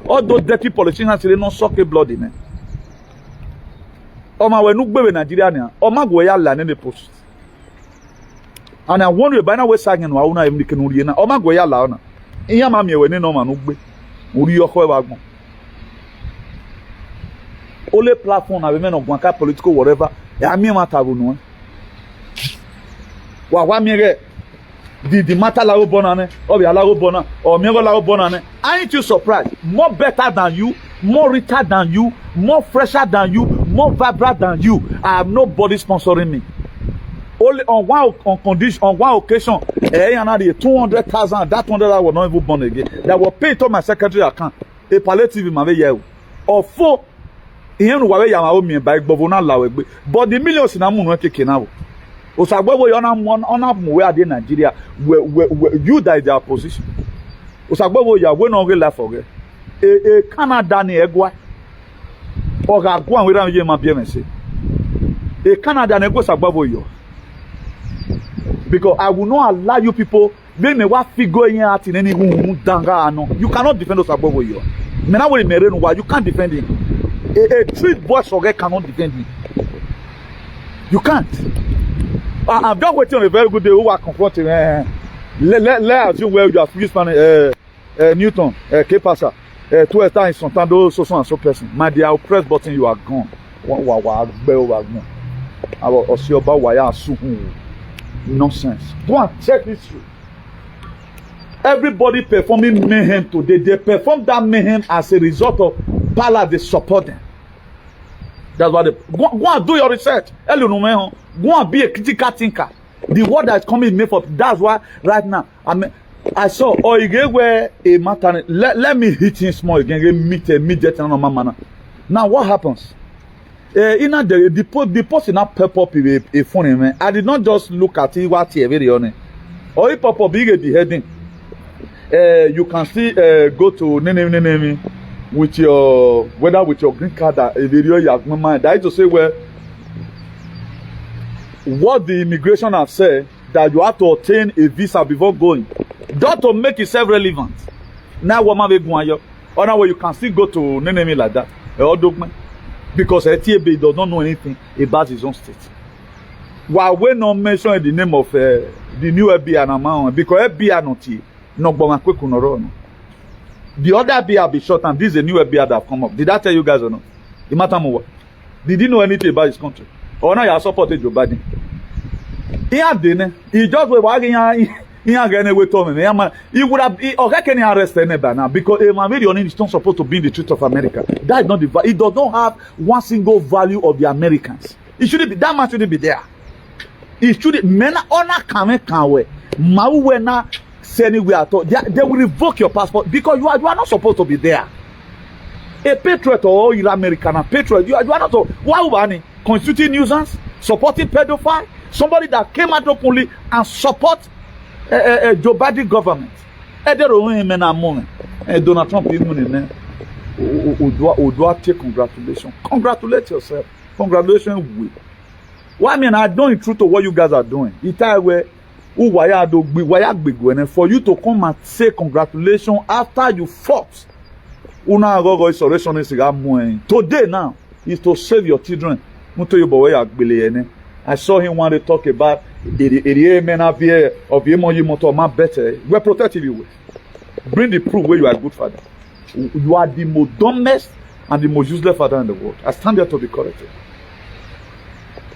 all those dirty politicians they don't suck blood in it. Oma we nuk bebe Nigeria ni. Oma go ya la ne post. And I want you by now we sagin wa una emni kenuri na. Oma go ya la ona. Iya ma mi we ni no ma nuk be. Uri yo ko wa gbon. Only platform na we men of one political whatever. Ya mi ma tabu no. Wa mi re the matter la bonane or la bona or mi la bonane. Aren't you surprised? More better than you, more richer than you, more fresher than you, more vibrant than you. I have nobody sponsoring me. Only on one occasion, 200,000. That 200,000 was not even born again. That was paid to my secretary account. A palliative ma ye or 4. Iyan wa we ya ma o mi ba igbovo na lawe gbe. But the millions na mu no keke na wo. Osagbo yo na mu we ade Nigeria you that is their position. Osagbo ya we no re life for Canada ni egwa. Oga gwa we ran ye ma bia mense. Canada na egwa sagbo yo. Because I will not allow you people when me wa figure in at in any danga no. You cannot defend Osagbo yo. Me na we mere no you can't defend him. A street boy forget cannot defend him. You can't. I'm just waiting on a very good day who are confronting. Let assume where you are free spanning Newton, K-Passa, 2 times Sontando, so and so person. My dear, I'll press button, you are gone. Nonsense. Go and check this through. Everybody performing mayhem today, they perform that mayhem as a result of power they support them. That's why they go and do your research. Go and be a critical thinker. The word that is coming made for that's why right now I saw where a matter let me hit him small again, meet immediate normal manner. Now what happens? The post now pop up a phone man. I did not just look at it what very on it. Or it pop up big the heading. You can still go to name with your whether with your green card a video you have mind. That is to say where what the immigration have said that you have to obtain a visa before going. That to make itself relevant. Now what man go on or now you can still go to name like that. Because TAB does not know anything about his own state. While we not mention the name of the new FBI amount because FBI not here. No, but the other FBI will be short and this is a new FBI that have come up. Did I tell you guys or not? The matter more. Did you know anything about his country? Or now you supported Joe Biden? He just was walking he would have okay can arrest anybody now because a man is not supposed to be in the truth of America. That is not the it does not have one single value of the Americans. It shouldn't be that man shouldn't be there. It should men honor can we na anywhere at all. They will revoke your passport because you are not supposed to be there. A patriot or you're American, a patriot, you are not. Why would you constituting nuisance, supporting pedophile, somebody that came out openly and support Joe Biden government? Donald Trump even congratulations. Congratulate yourself. Congratulations. Why I don't in truth to what you guys are doing. For you to come and say congratulations after you fought. Today now is to save your children. I saw him want to talk about the men of the better. We're protecting you. Bring the proof where you are a good father. You are the most dumbest and the most useless father in the world. I stand there to be corrected.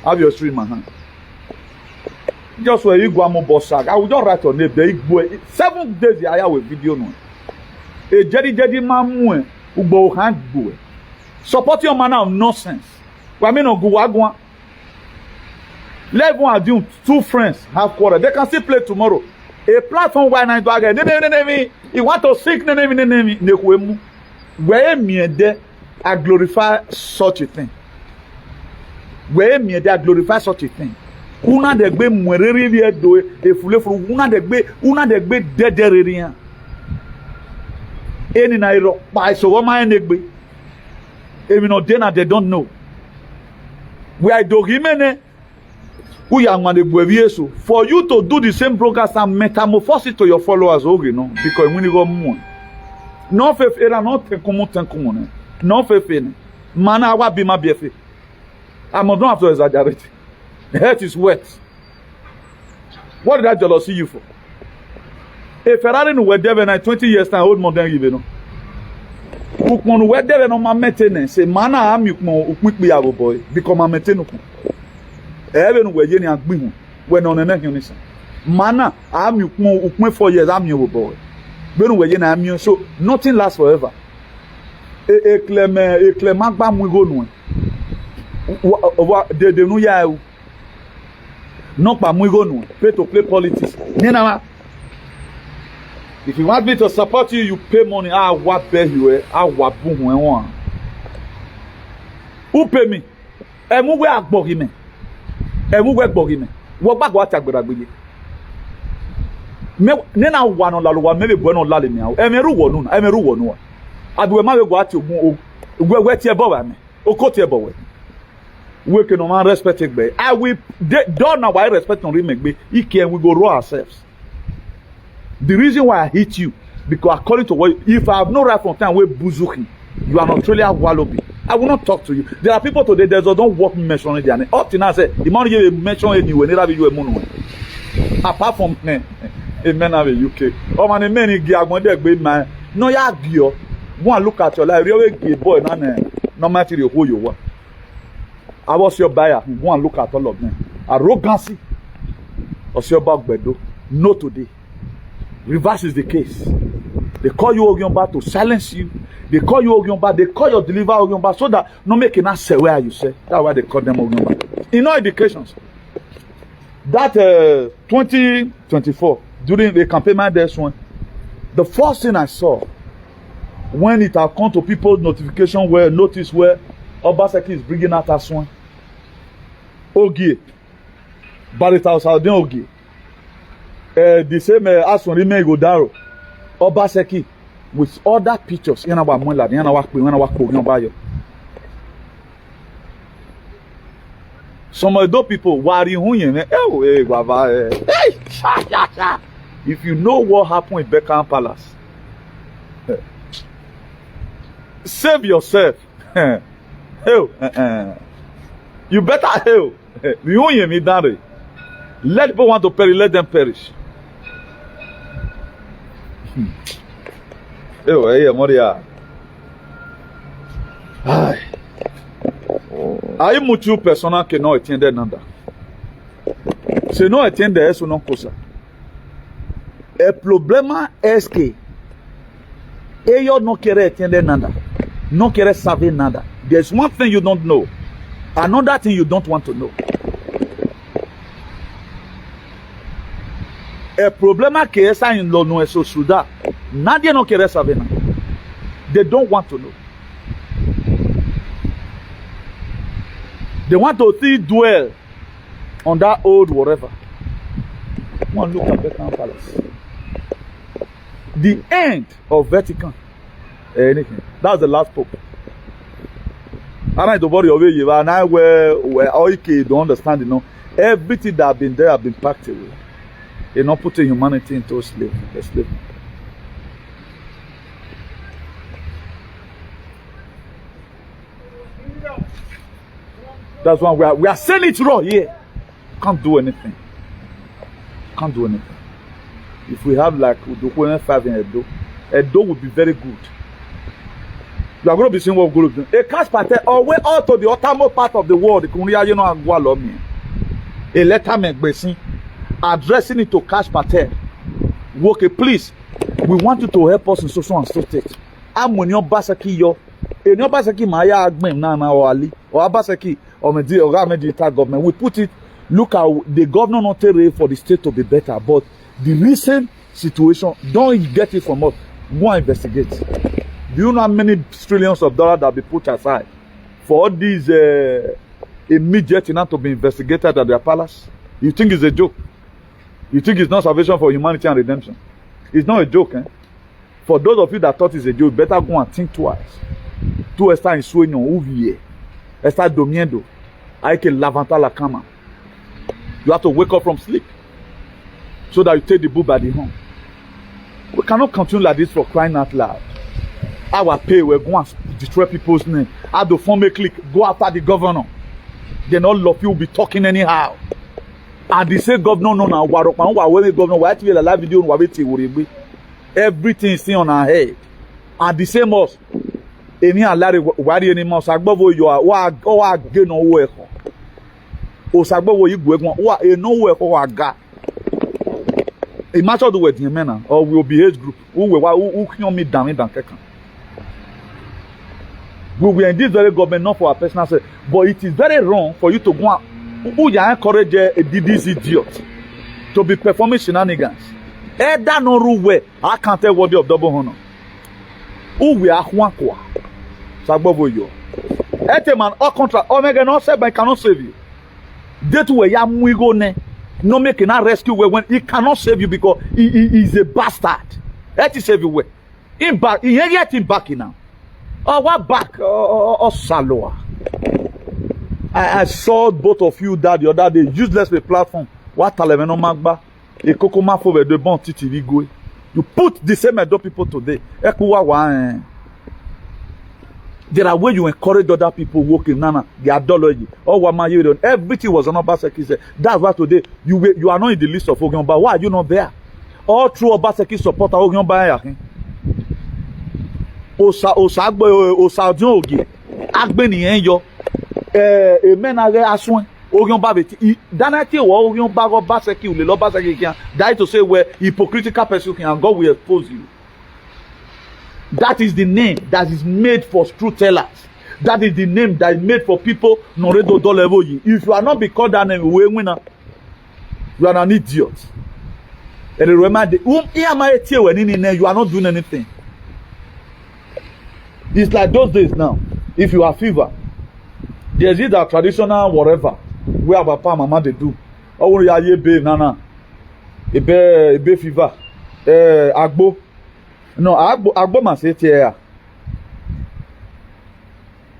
Have your stream in my hand. Just where you go and boss I will just write on it. 7 days I have a video no. A jadi man ubo hand go. Support your manner of nonsense. I mean no go wagwan. Let one do 2 friends have quarrel. They can still play tomorrow. A platform why not again. You want to sink name. Where me there I glorify such a thing. Where me there I glorify such a thing. Una de gbe mwerere ri edo efule furu una de gbe dedere ri an eni na iro pa so wo ma enegbe emi no dey na they don't know we are dogimene who ya nwan de gbe yeso for you to do the same broadcast and metamorphose to your followers oge no because when you go mu no fe era no ten kumu no fe fe mana wa bi ma bi fe I must not have to exaggerate. The head is wet. What did that jealousy you for? A Ferrari no were there when 20 years time old more than you know. Ukmon were there no my maintenance. Say mana am you quick be our boy because my maintenance. Even we yeni agbi when on the next mana am you ukme 4 years am your boy. When we yeni am you so nothing lasts forever. E clement ba mu go no. De no ya o. No pa mu go no. Pay to play politics. Nena. If you want me to support you, you pay money. What pay you? What boom when one? Who pay me? Emu we agbogi me. Emu we agbogi me. Wo ba go atagbera gbeje. Me nena wa no lalo wa me be no lale me awo. Emeru wo no. Emeru wo no. Abi we ma we go ati ogun we tie bo ba me. Oko tie bo we. We can no man respect it be. I will don't now why respect no remake be. Ike and we go roll ourselves. The reason why I hate you, because according to what, if I have no right from time, we buzuki, you are not truly a wallobi. I will not talk to you. There are people today that don't work me mentioning their name. Up to now, say the man you mention anywhere, neither be you a moon. Apart from men of the UK, oh man, men in Giagmonde, big man, no ya gio. Go and look at your life, really gay boy, no matter who you were. I was your buyer. Go and look at all of them. Arrogancy was your back bedo. No today. Reverse is the case. They call you Ogyomba to silence you. They call you Ogyomba. They call your deliver Ogyomba so that no make an answer where you say. That's why they call them Ogyomba. In all educations, that 2024 during the campaign, my desk one, the first thing I saw when it had come to people's notification where notice where Obaseki is bringing out as one, Ogie, Barita Saudin Ogie. The same as when Rime Godaro, Obaseki, with other pictures. You know what I'm saying? You know what I'm some of those people worry if you know what happened in Beckham Palace, save yourself. You better hell. Let people want to perish, let them perish. Aí muito persona que não entende nada. Se não entende isso não coisa. O problema é que eu não quero entender nada. Não quero saber nada. There's one thing you don't know. Another thing you don't want to know. O problema que essa em não é só Sudan. Nadie não quer saber nada. They don't want to know. They want to still dwell on that old whatever. One look at Vatican Palace. The end of Vatican. Anything. That's the last pope. I don't worry away you and I where OIK don't understand, you know. Everything that have been there have been packed away. They're not putting humanity into slavery. That's why we are saying it raw here. Can't do anything. Can't do anything. If we have like Udokwe 5 in Edo would be very good. You are going to be seeing what we're going to do. A cash party or way out to the uttermost part of the world. You know, a letter me addressing it to cash party. Okay, please, we want you to help us in social and state. I'm when your basaki yo. In your basaki maya agmem na or ali or abasaki or medical government. We put it. Look how the governor not tell for the state to be better, but the recent situation don't get it from us. Go and investigate. Do you know how many trillions of dollars that be put aside for all these immediate enough to be investigated at their palace? You think it's a joke? You think it's not salvation for humanity and redemption? It's not a joke, eh? For those of you that thought it's a joke, better go and think twice. Tu está em sonho ouvir, está dormindo, aí que levantar la cama. You have to wake up from sleep so that you take the bull by the horn. We cannot continue like this for crying out loud. Our pay, we're going to destroy people's name. Have to form a clique, go after the governor. then all of you will be talking anyhow. And the same governor no now governor why TV live video everything is still on our head. And the same us. Emi alare wari eni mo sagbowo yo wa ge no wo eko. O sagbowo igwe gbon wa eno wo eko wa ga. E matter do we men na or we will be age group. Who kill me down kekan. We will in this very government not for our personal sake, but it is very wrong for you to go who you encourage these idiots to be performing shenanigans. Either no rule where I can't tell worthy of double honor. Who we are one kwa. Sagbovo yo. Man all contract. Omega no save, but it cannot save you. That way ya mwigo ne. No make cannot rescue when he cannot save you because he is a bastard. That is everywhere. In back, he ain't yet in back now. Oh, what back? Oh, Saloa. I saw both of you that the other day. Useless the platform. What Talemeno Magba? A Kokoma for the bon TV go. You put the same Edo people today. There are ways you encourage other people working. Nana, the ideology. Oh, what my you everything was on Obaseki said. That's why today you are not in the list of Ogionba. Why are you not there? All true Obaseki supporter Ogionba. Osadun oge agbeni enyo emenare asun Ogionba beti danati wo Ogionba go Obaseki ule lo Obaseki kian that to say where hypocritical person can God will expose you. That is the name that is made for truth tellers. That is the name that is made for people no redo do level you. If you are not be called that name, we winner. You are an idiot. And remember, you are not doing anything. It's like those days now. If you have fever, there's either traditional whatever where our papa mama they do. Oh, you are be nana, ebe fever, agbo. No, agbo must say here.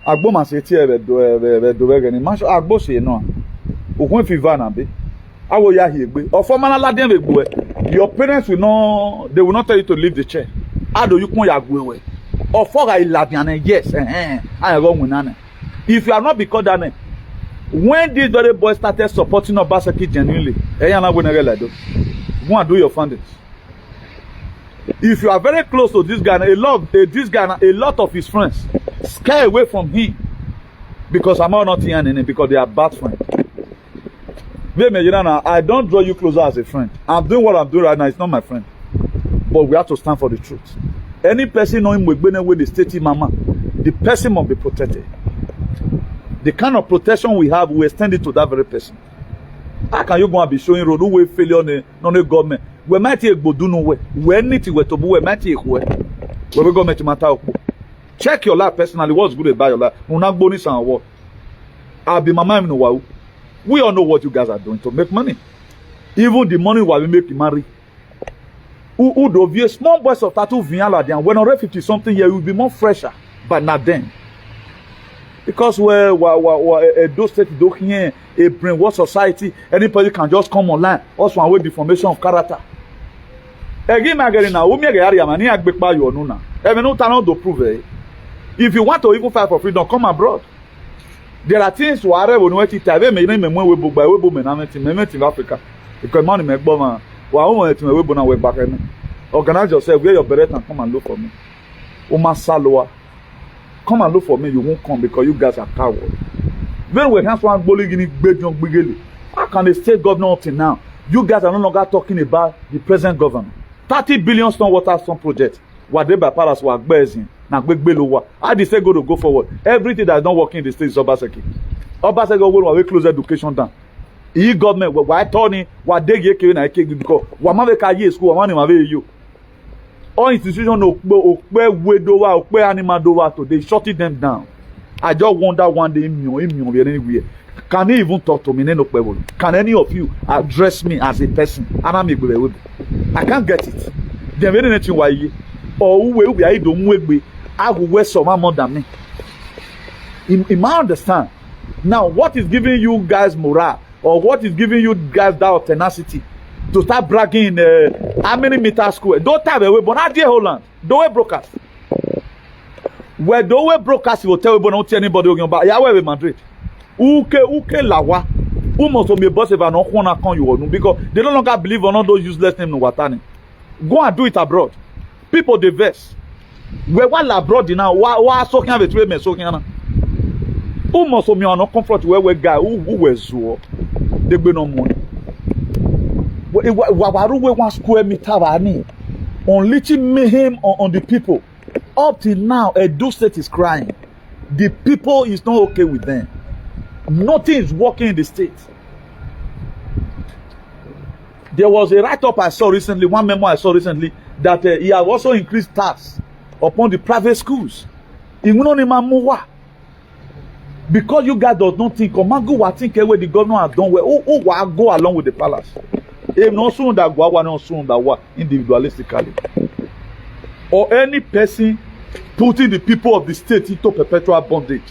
Agbo must say here. Do again. Masho agbo say no. Ukun fever na be. Awo ya hiegbe. Or for man laden be. Your parents will not. They will not tell you to leave the chair. How do you kun ya gwe? Or for a Labian, yes, I wrong with Nana. If you are not because that name, when this very boy started supporting Obaseki genuinely, go and do your fundings. If you are very close to this guy, a lot of his friends scare away from him because I'm not here because they are bad friends. I don't draw you closer as a friend. I'm doing what I'm doing right now. It's not my friend, but we have to stand for the truth. Any person knowing with the state mama, the person must be protected. The kind of protection we have, we extend it to that very person. How can you go and be showing road who failure on the government? We might take do nowhere. We need to to we might take where we government matter. Check your life personally. What's good about your life? We not bonus and what. I'll be my mind in a while. We all know what you guys are doing to make money. Even the money while we make you marry. Who do be small boys of tattoo vinyala then when already 50 something year will be more fresher, but not then. Because Edo State do here a brainwash society, anybody can just come online, also and with the formation of character. Again, if you want to even fight for freedom, come abroad. There are things where we know it in Africa. Because money make bomb. Organize yourself, wear your beret and come and look for me. Oma Saloa. Come and look for me, you won't come because you guys are cowards. When we have one bullying, how can the state governor up till now? You guys are no longer talking about the present governor. 30 billion stone water stone project. What they by Palace were bearing. Now how the state go forward? Everything that is not working in the state is Obaseki. Obaseki will close education down. E-government, why Tony, what they get because what make a school, one in you. All institutions Okpebholo, animal they shutting them down. I just wonder one day anywhere. Can you even talk to me? Can any of you address me as a person? I can't get it. They're very nothing why or we I will wear some more than me. In my understand. Now, what is giving you guys morale? Or what is giving you guys that tenacity to start bragging how many meters square? Don't have a way, but not the Holland. Don't way brokers. Where don't way brokers will tell you not anybody about Yahweh Madrid. Uke lawa. Who must be a boss if I don't want to you because they no longer believe on all those useless names no watani. Go and do it abroad. People they vex. We want abroad now. Why so can be men so can. Who must be on comfort where we guy who was so they be no money. We one square meter on unleashing mayhem on the people. Up till now, Edo State is crying. The people is not okay with them. Nothing is working in the state. There was a write-up I saw recently, one memo I saw recently, that he has also increased tax upon the private schools. Because you guys does not think, Omango think where the governor has done well, who will go along with the palace. Not soon that go not soon that individualistically. Or any person putting the people of the state into perpetual bondage.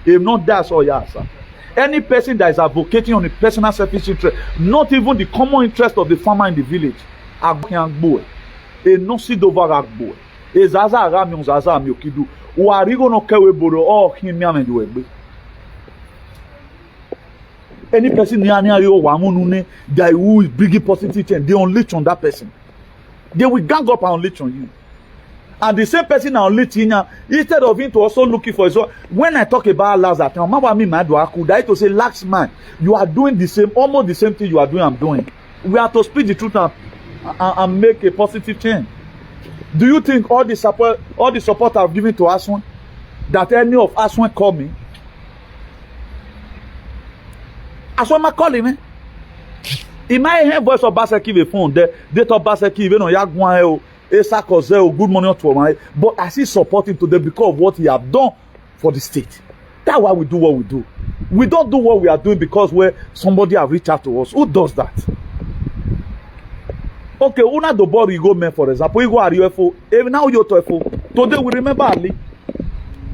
If not that's all you answer. Any person that is advocating on the personal selfish interest, not even the common interest of the farmer in the village, agbo, e no see over agbo, e zaza arami zaza amiokidu, o arigo no kewe boro o himia menduwe. Any person near you wamunune that who is bringing positive change, they unleash on that person. They will gang up and unleash on you. And the same person now instead of him to also looking for his own. When I talk about last that time, I could to say, lax man, you are doing the same, almost the same thing you are doing, I'm doing. We have to speak the truth and make a positive change. Do you think all the support I've given to Aswan, that any of Aswan call me? Aswan ma call him, eh? In my head voice of Basaki the phone, the date of Basaki, even on Yagwan. Good money to my, but I see supporting today because of what he have done for the state. That's why we do what we do. We don't do what we are doing because somebody have reached out to us. Who does that? Okay, una do board you go men for example, you go at UFO. Even now you to today we remember Ali.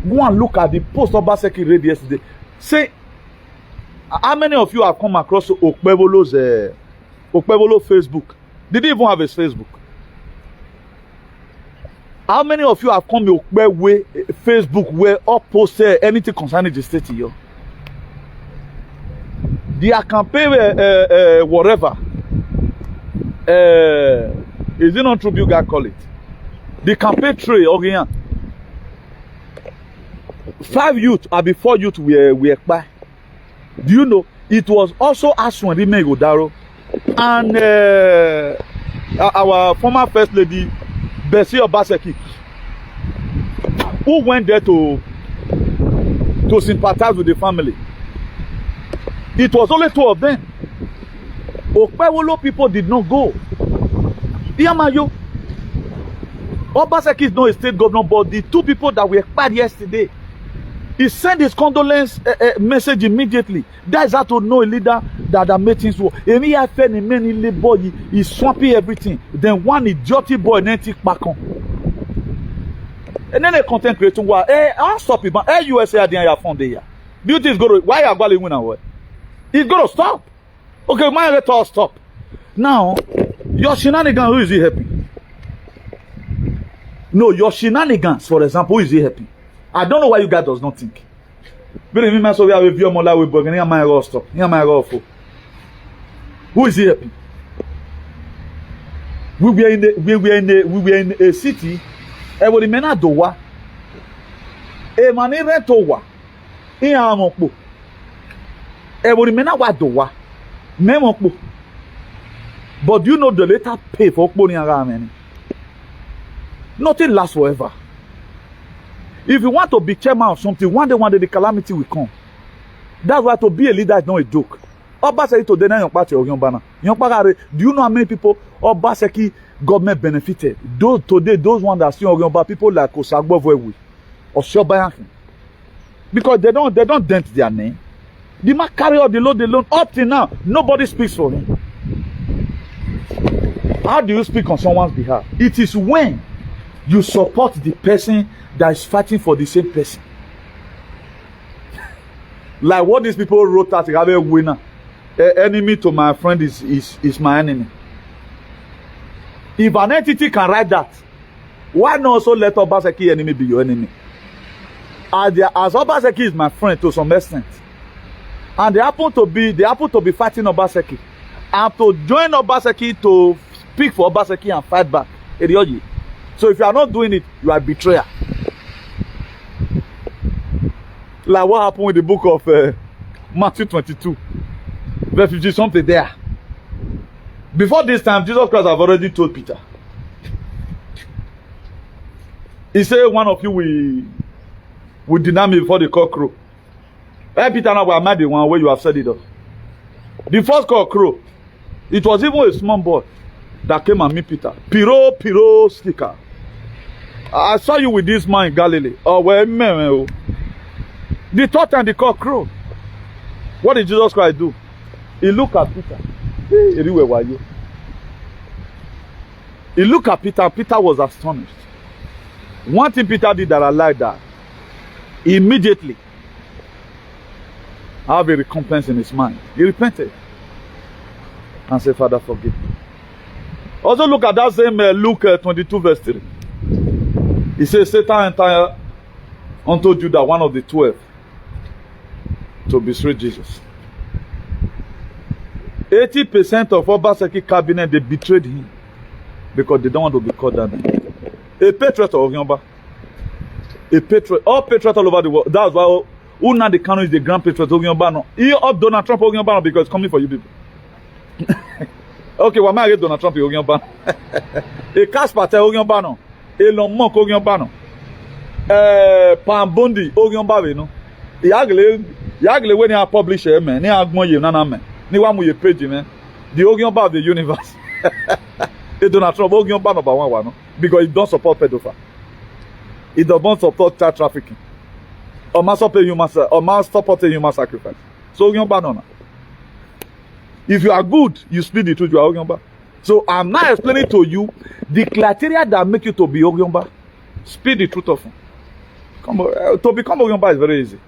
Go and look at the post of Baseki radio yesterday. Say, how many of you have come across Okpebholo's Okpebholo Facebook? Did he even have his Facebook? How many of you have come to Facebook where all posted anything concerning the state here? Their campaign, whatever. Is it not true you guys call it? The campaign trail, okay. 5 youth or before youth were by. Do you know? It was also Aswan Godaro and our former first lady, Bessie Obaseki, who went there to sympathize with the family. It was only 2 of them. Okpebholo people did not go. Iyamayo. Obaseki is not a state governor, but the 2 people that were expired yesterday, he sent his condolence message immediately. That is how to know a leader that made things work. If he had fed in many labor, he's swamping everything. Then one idiotic boy then take back on. And then the content creating war. I'll stop it, but USA at the end of the day. Do you think it's going to, why are you going to win? It's going to stop. Okay, my let us stop. Now, your shenanigans, who is he happy? No, your shenanigans, for example, who is he happy? I don't know why you guys does not think. But if you so we have a view of my way, and my go stop. Here my go for. Who is he happy? We were in a city. Everybody men are dowa. A man in rentowa. In Amokbo. Everybody men are what dowa. Memokbo. But do you know the later pay for Okboni and Ramen? Nothing lasts forever. If you want to be chairman of something, one day the calamity will come. That's why to be a leader is not a joke. Obaseki today na party or Yombana. Do you know how many people Obaseki government benefited? Those ones that are still Yomba, people like Osagbo Vwewe or Shobayankin. Because they don't dent their name. The man carry out the loan up till now. Nobody speaks for him. How do you speak on someone's behalf? It is when you support the person that is fighting for the same person. Like what these people wrote out, have a winner. Enemy to my friend is my enemy. If an entity can write that, why not also let Obaseki enemy be your enemy? as Obaseki is my friend to some extent, and they happen to be fighting Obaseki, and to join Obaseki to speak for Obaseki and fight back. So if you are not doing it, you are a betrayer. Like what happened with the book of Matthew 22, verse 50 something there. Before this time, Jesus Christ have already told Peter. He said, one of you will deny me before the cock crow. Hey, Peter, now am I the one where you have said it all? The first cock crow, it was even a small boy that came and meet Peter. Piro, sticker. I saw you with this man in Galilee. Oh, well, man. The third time the cock crow. What did Jesus Christ do? He looked at Peter. Hey, where were you? He looked at Peter. Peter was astonished. One thing Peter did that I like that. Immediately, I have a recompense in his mind. He repented and said, Father, forgive me. Also look at that same Luke 22 verse 3. He says, Satan entered unto Judah, one of the 12, to betray Jesus. 80% of Obaseki cabinet, they betrayed him because they don't want to be called that name. A patriot of Yomba. A patriot. All patriots all over the world. That's why Nnamdi Kanu is the grand patriot of Yomba. He up Donald Trump of Yomba because it's coming for you people. Okay, why am I get Donald Trump of Yomba? A Kaspate of Yomba. Elon Musk of Yomba. Pambondi of Yomba. No. Yagle when you publish a man, you have more man. You want your page, man. The Yomba of the universe. Donald Trump of Yomba number one. Because he don't support pedophile. He doesn't support child trafficking. Or must support human sacrifice. So banana. If you are good, you speak the truth, you are Ogyomba. So I'm now explaining to you the criteria that make you to be Ogyomba. Speak the truth of him. To become Ogyomba is very easy.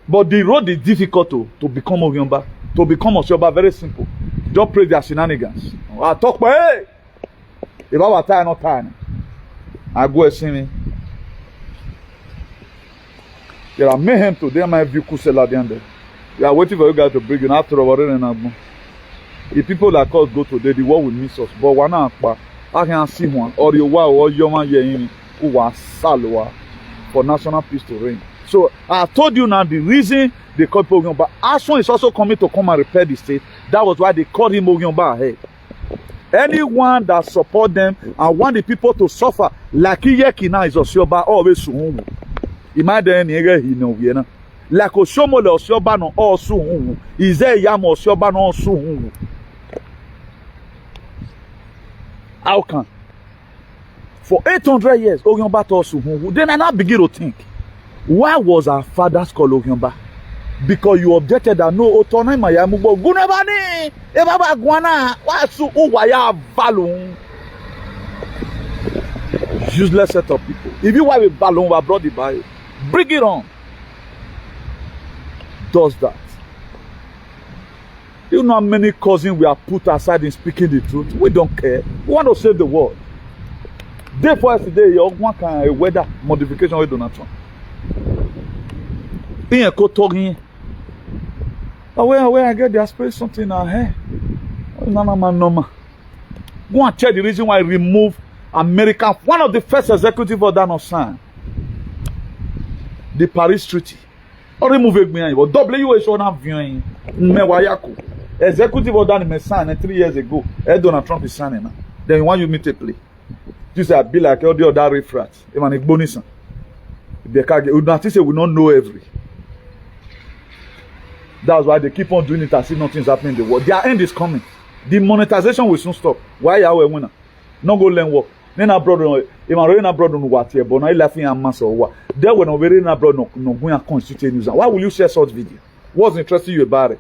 But the road is difficult to become Ogyomba. To become Osyoba, very simple. Just pray their shenanigans. I talk, but hey! If I was tired, not tired. I go and see me. There are mayhem today, my view kusela the end. We are waiting for you guys to bring in after our the people that cause go today, the world will miss us. But one I can see one or your wow or your man here who was salwa for national peace to reign. So I told you now the reason they call people Ogyomba. Action is also coming to come and repair the state. That was why they called him Ogyomba ahead. Anyone that support them and want the people to suffer, like Iyekina is Osyoba always suhungu. Imagine he no like Osyomo le Osyoba no all suhungu. Ize yam Osyoba no suhungu. How can? For 800 years, Ogyomba to suhungu. Then I now begin to think, why was our fathers called Ogyomba? Because you objected that no autonomy ya mubo gunabani e baba gwana wasu uwaya balloon. Useless set of people. If you want a balloon we brought the by, bring it on. Does that? You know how many cousins we have put aside in speaking the truth? We don't care. We want to save the world. Therefore today you want kind of weather modification with Donald Trump. In a talking. But where I get the aspiration something now, hey? No. Go and check the reason why I remove America. One of the first executive order not signed. The Paris Treaty. Or remove it behind. But WHO not viewing. Executive order me signed 3 years ago. Donald Trump is signing now. Then you want you meet a play. You say I be like all the other refrats. Even a bonus. Because we not know every. That's why they keep on doing it as if nothing's happening in the world. Their end is coming. The monetization will soon stop. Why are we winner? No go learn work. Then abroad, if I'm running abroad on what here, but now laughing at mass or what? There when I'm running abroad, no going to constitute news. Why will you share such video? What's interesting you about it?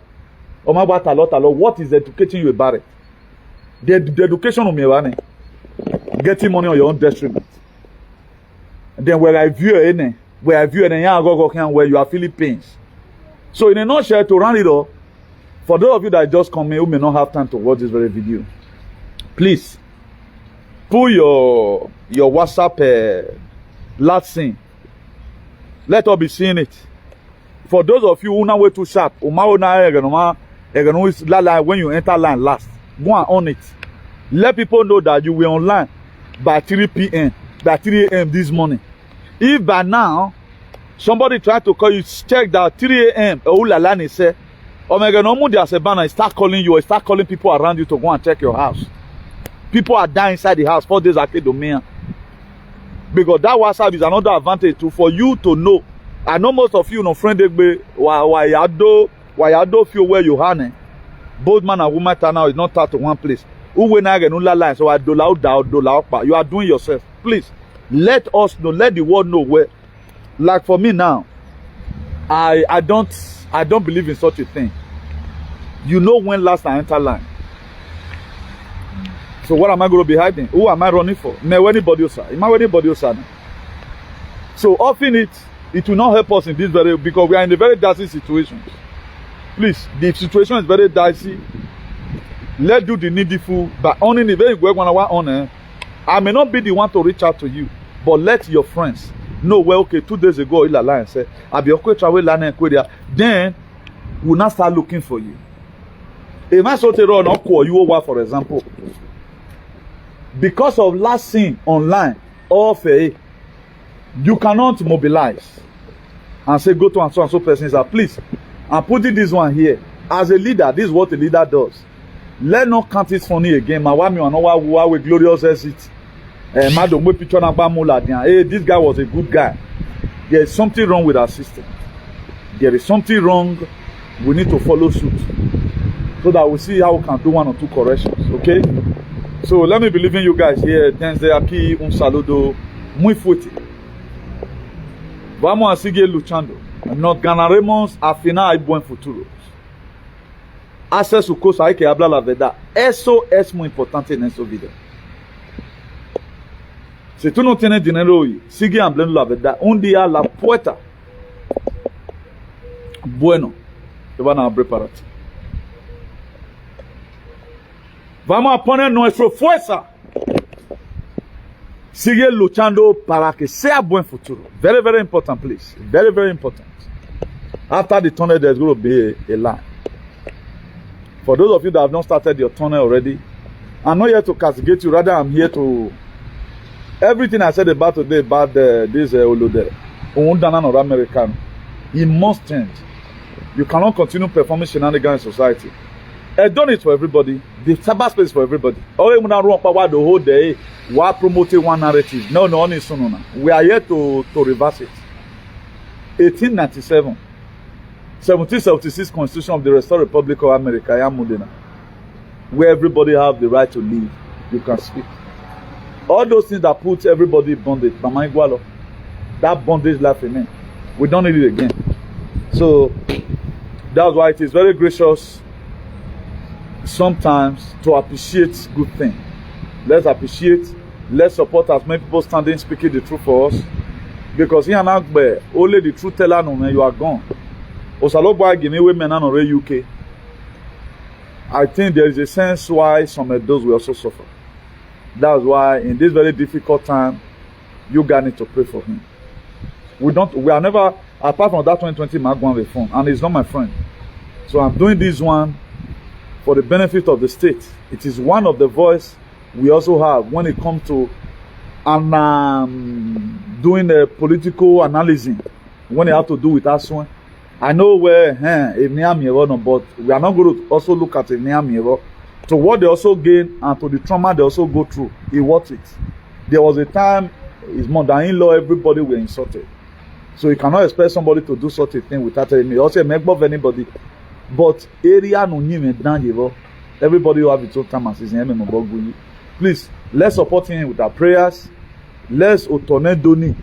Oh my God, a lot. What is educating you about it? The education of me, getting money on your own detriment. And then where I view any, where you are feeling pains. So in a nutshell, to run it all, for those of you that just come in who may not have time to watch this very video, please pull your WhatsApp last scene. Let us be seeing it. For those of you who now way too sharp, when you enter line last, go and on it. Let people know that you were online by 3 p.m. by 3 a.m. this morning. If by now somebody try to call you, check that 3 a.m. say, start calling you or start calling people around you to go and check your house. People are dying inside the house 4 days after domain. Because that WhatsApp is another advantage too for you to know. I know most of you know friend why you feel where you are. Both man and woman now is not tied to one place. You are doing yourself. Please let us know, let the world know where. Like for me now, I don't believe in such a thing. You know when last I enter line. So what am I going to be hiding? Who am I running for? No, anybody else. Am I anybody else? So often it will not help us in this very, because we are in a very dicey situation. Please, the situation is very dicey. Let's do the needful. But only the very work when I want on. I may not be the one to reach out to you, but let your friends know. Well, okay, 2 days ago, il line said, "I'll be okay travel line Then we'll not start looking for you. If I saw terror not call you over, for example, because of last scene online, or you cannot mobilize and say go to and so persons are please. I'm putting this one here as a leader. This is what a leader does. Let not count it funny again. My wife, we glorious exit. Madam, we picture hey, this guy was a good guy. There is something wrong with our system. There is something wrong. We need to follow suit so that we see how we can do 1 or 2 corrections. Okay. So let me be leaving you guys here. Denze aqui saludo muito forte. Vamos a seguir luchando. Nos ganaremos a final y buen futuro. Hacer su cosa, hay que hablar la verdad. Eso es muy importante en esta vida. Si tú no tienes dinero hoy, sigue hablando la verdad. Un día la puerta, bueno, te van a abrir para ti. Vamos a poner nuestra fuerza. Sigue luchando para que sea buen futuro. Very, very important, please. Very, very important. After the tunnel, there's going to be a line. For those of you that have not started your tunnel already, I'm not here to castigate you. Rather, I'm here to... Everything I said about today, about this Olode, or American, it must change. You cannot continue performing shenanigans in society. Done it for everybody. The cyberspace is for everybody. All you run power the whole day while promoting one narrative. No, we are here to reverse it. 1897, 1776 Constitution of the Restored Republic of America, where everybody have the right to live. You can speak. All those things that put everybody in bondage, that bondage life in me. We don't need it again. So that's why it is very gracious sometimes to appreciate good things. Let's appreciate, let's support as many people standing speaking the truth for us. Because here now, only the truth teller no man, you are gone. Osalogba Guinea women are UK. I think there is a sense why some of those will also suffer. That's why in this very difficult time, you guys need to pray for him. We are never, apart from that 2020 Magwan reform, and he's not my friend. So I'm doing this one for the benefit of the state. It is one of the voice we also have when it comes to doing a political analysis when it has to do with us one. I know where but we are not going to also look at to what they also gain and to the trauma they also go through. It worth it. There was a time his mother-in-law, everybody were insulted. So you cannot expect somebody to do such a thing without telling me. Also, make of anybody. But area no everybody will have its own time and season. Please, let's support him with our prayers. Let's doni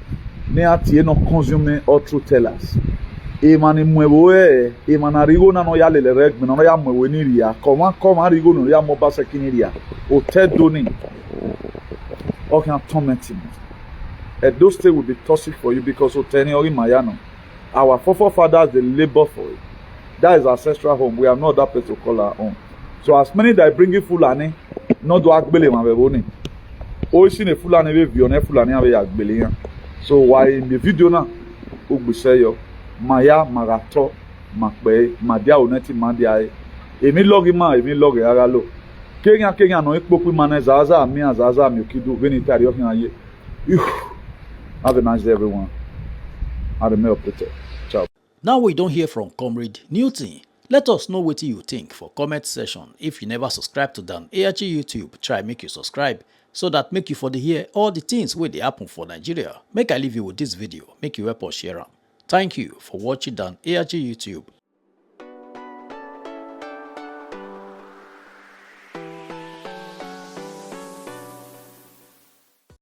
no consume or truth tellers. Emani mwewe emanarigo na no ya lele reg no ya mwewe ni ria come arigo no ya moba sekiniria doni or can torment him. Edo State will be toxic for you because Oteni or Mayano, our forefathers they labor for it. That is our ancestral home. We have no other place to call our home. So as many that bring it fulani, not do akbele mabeboni. Always seen a fulani we vione fulani ave akbele. So why in the video na ogbeseyo maya marato makpe madia oneti madia èmi lọ́ọ̀gì máa èmi lọ́ọ̀gì ara lò kéèyàn náà ìpópin máa ní zaza mi òkìdú veni tàrí ọ̀hìn ayé. Have a nice day, everyone. Have a meal protect. Ciao. Now we don hear from Comrade Newton. Let us know wetin you think for comment section. If you never subscribe to Dan ARG YouTube, try make you subscribe so that make you for dey hear all the things wey dey happen for Nigeria. Make I leave you with this video, make you help us share am. Thank you for watching Dan ARG YouTube.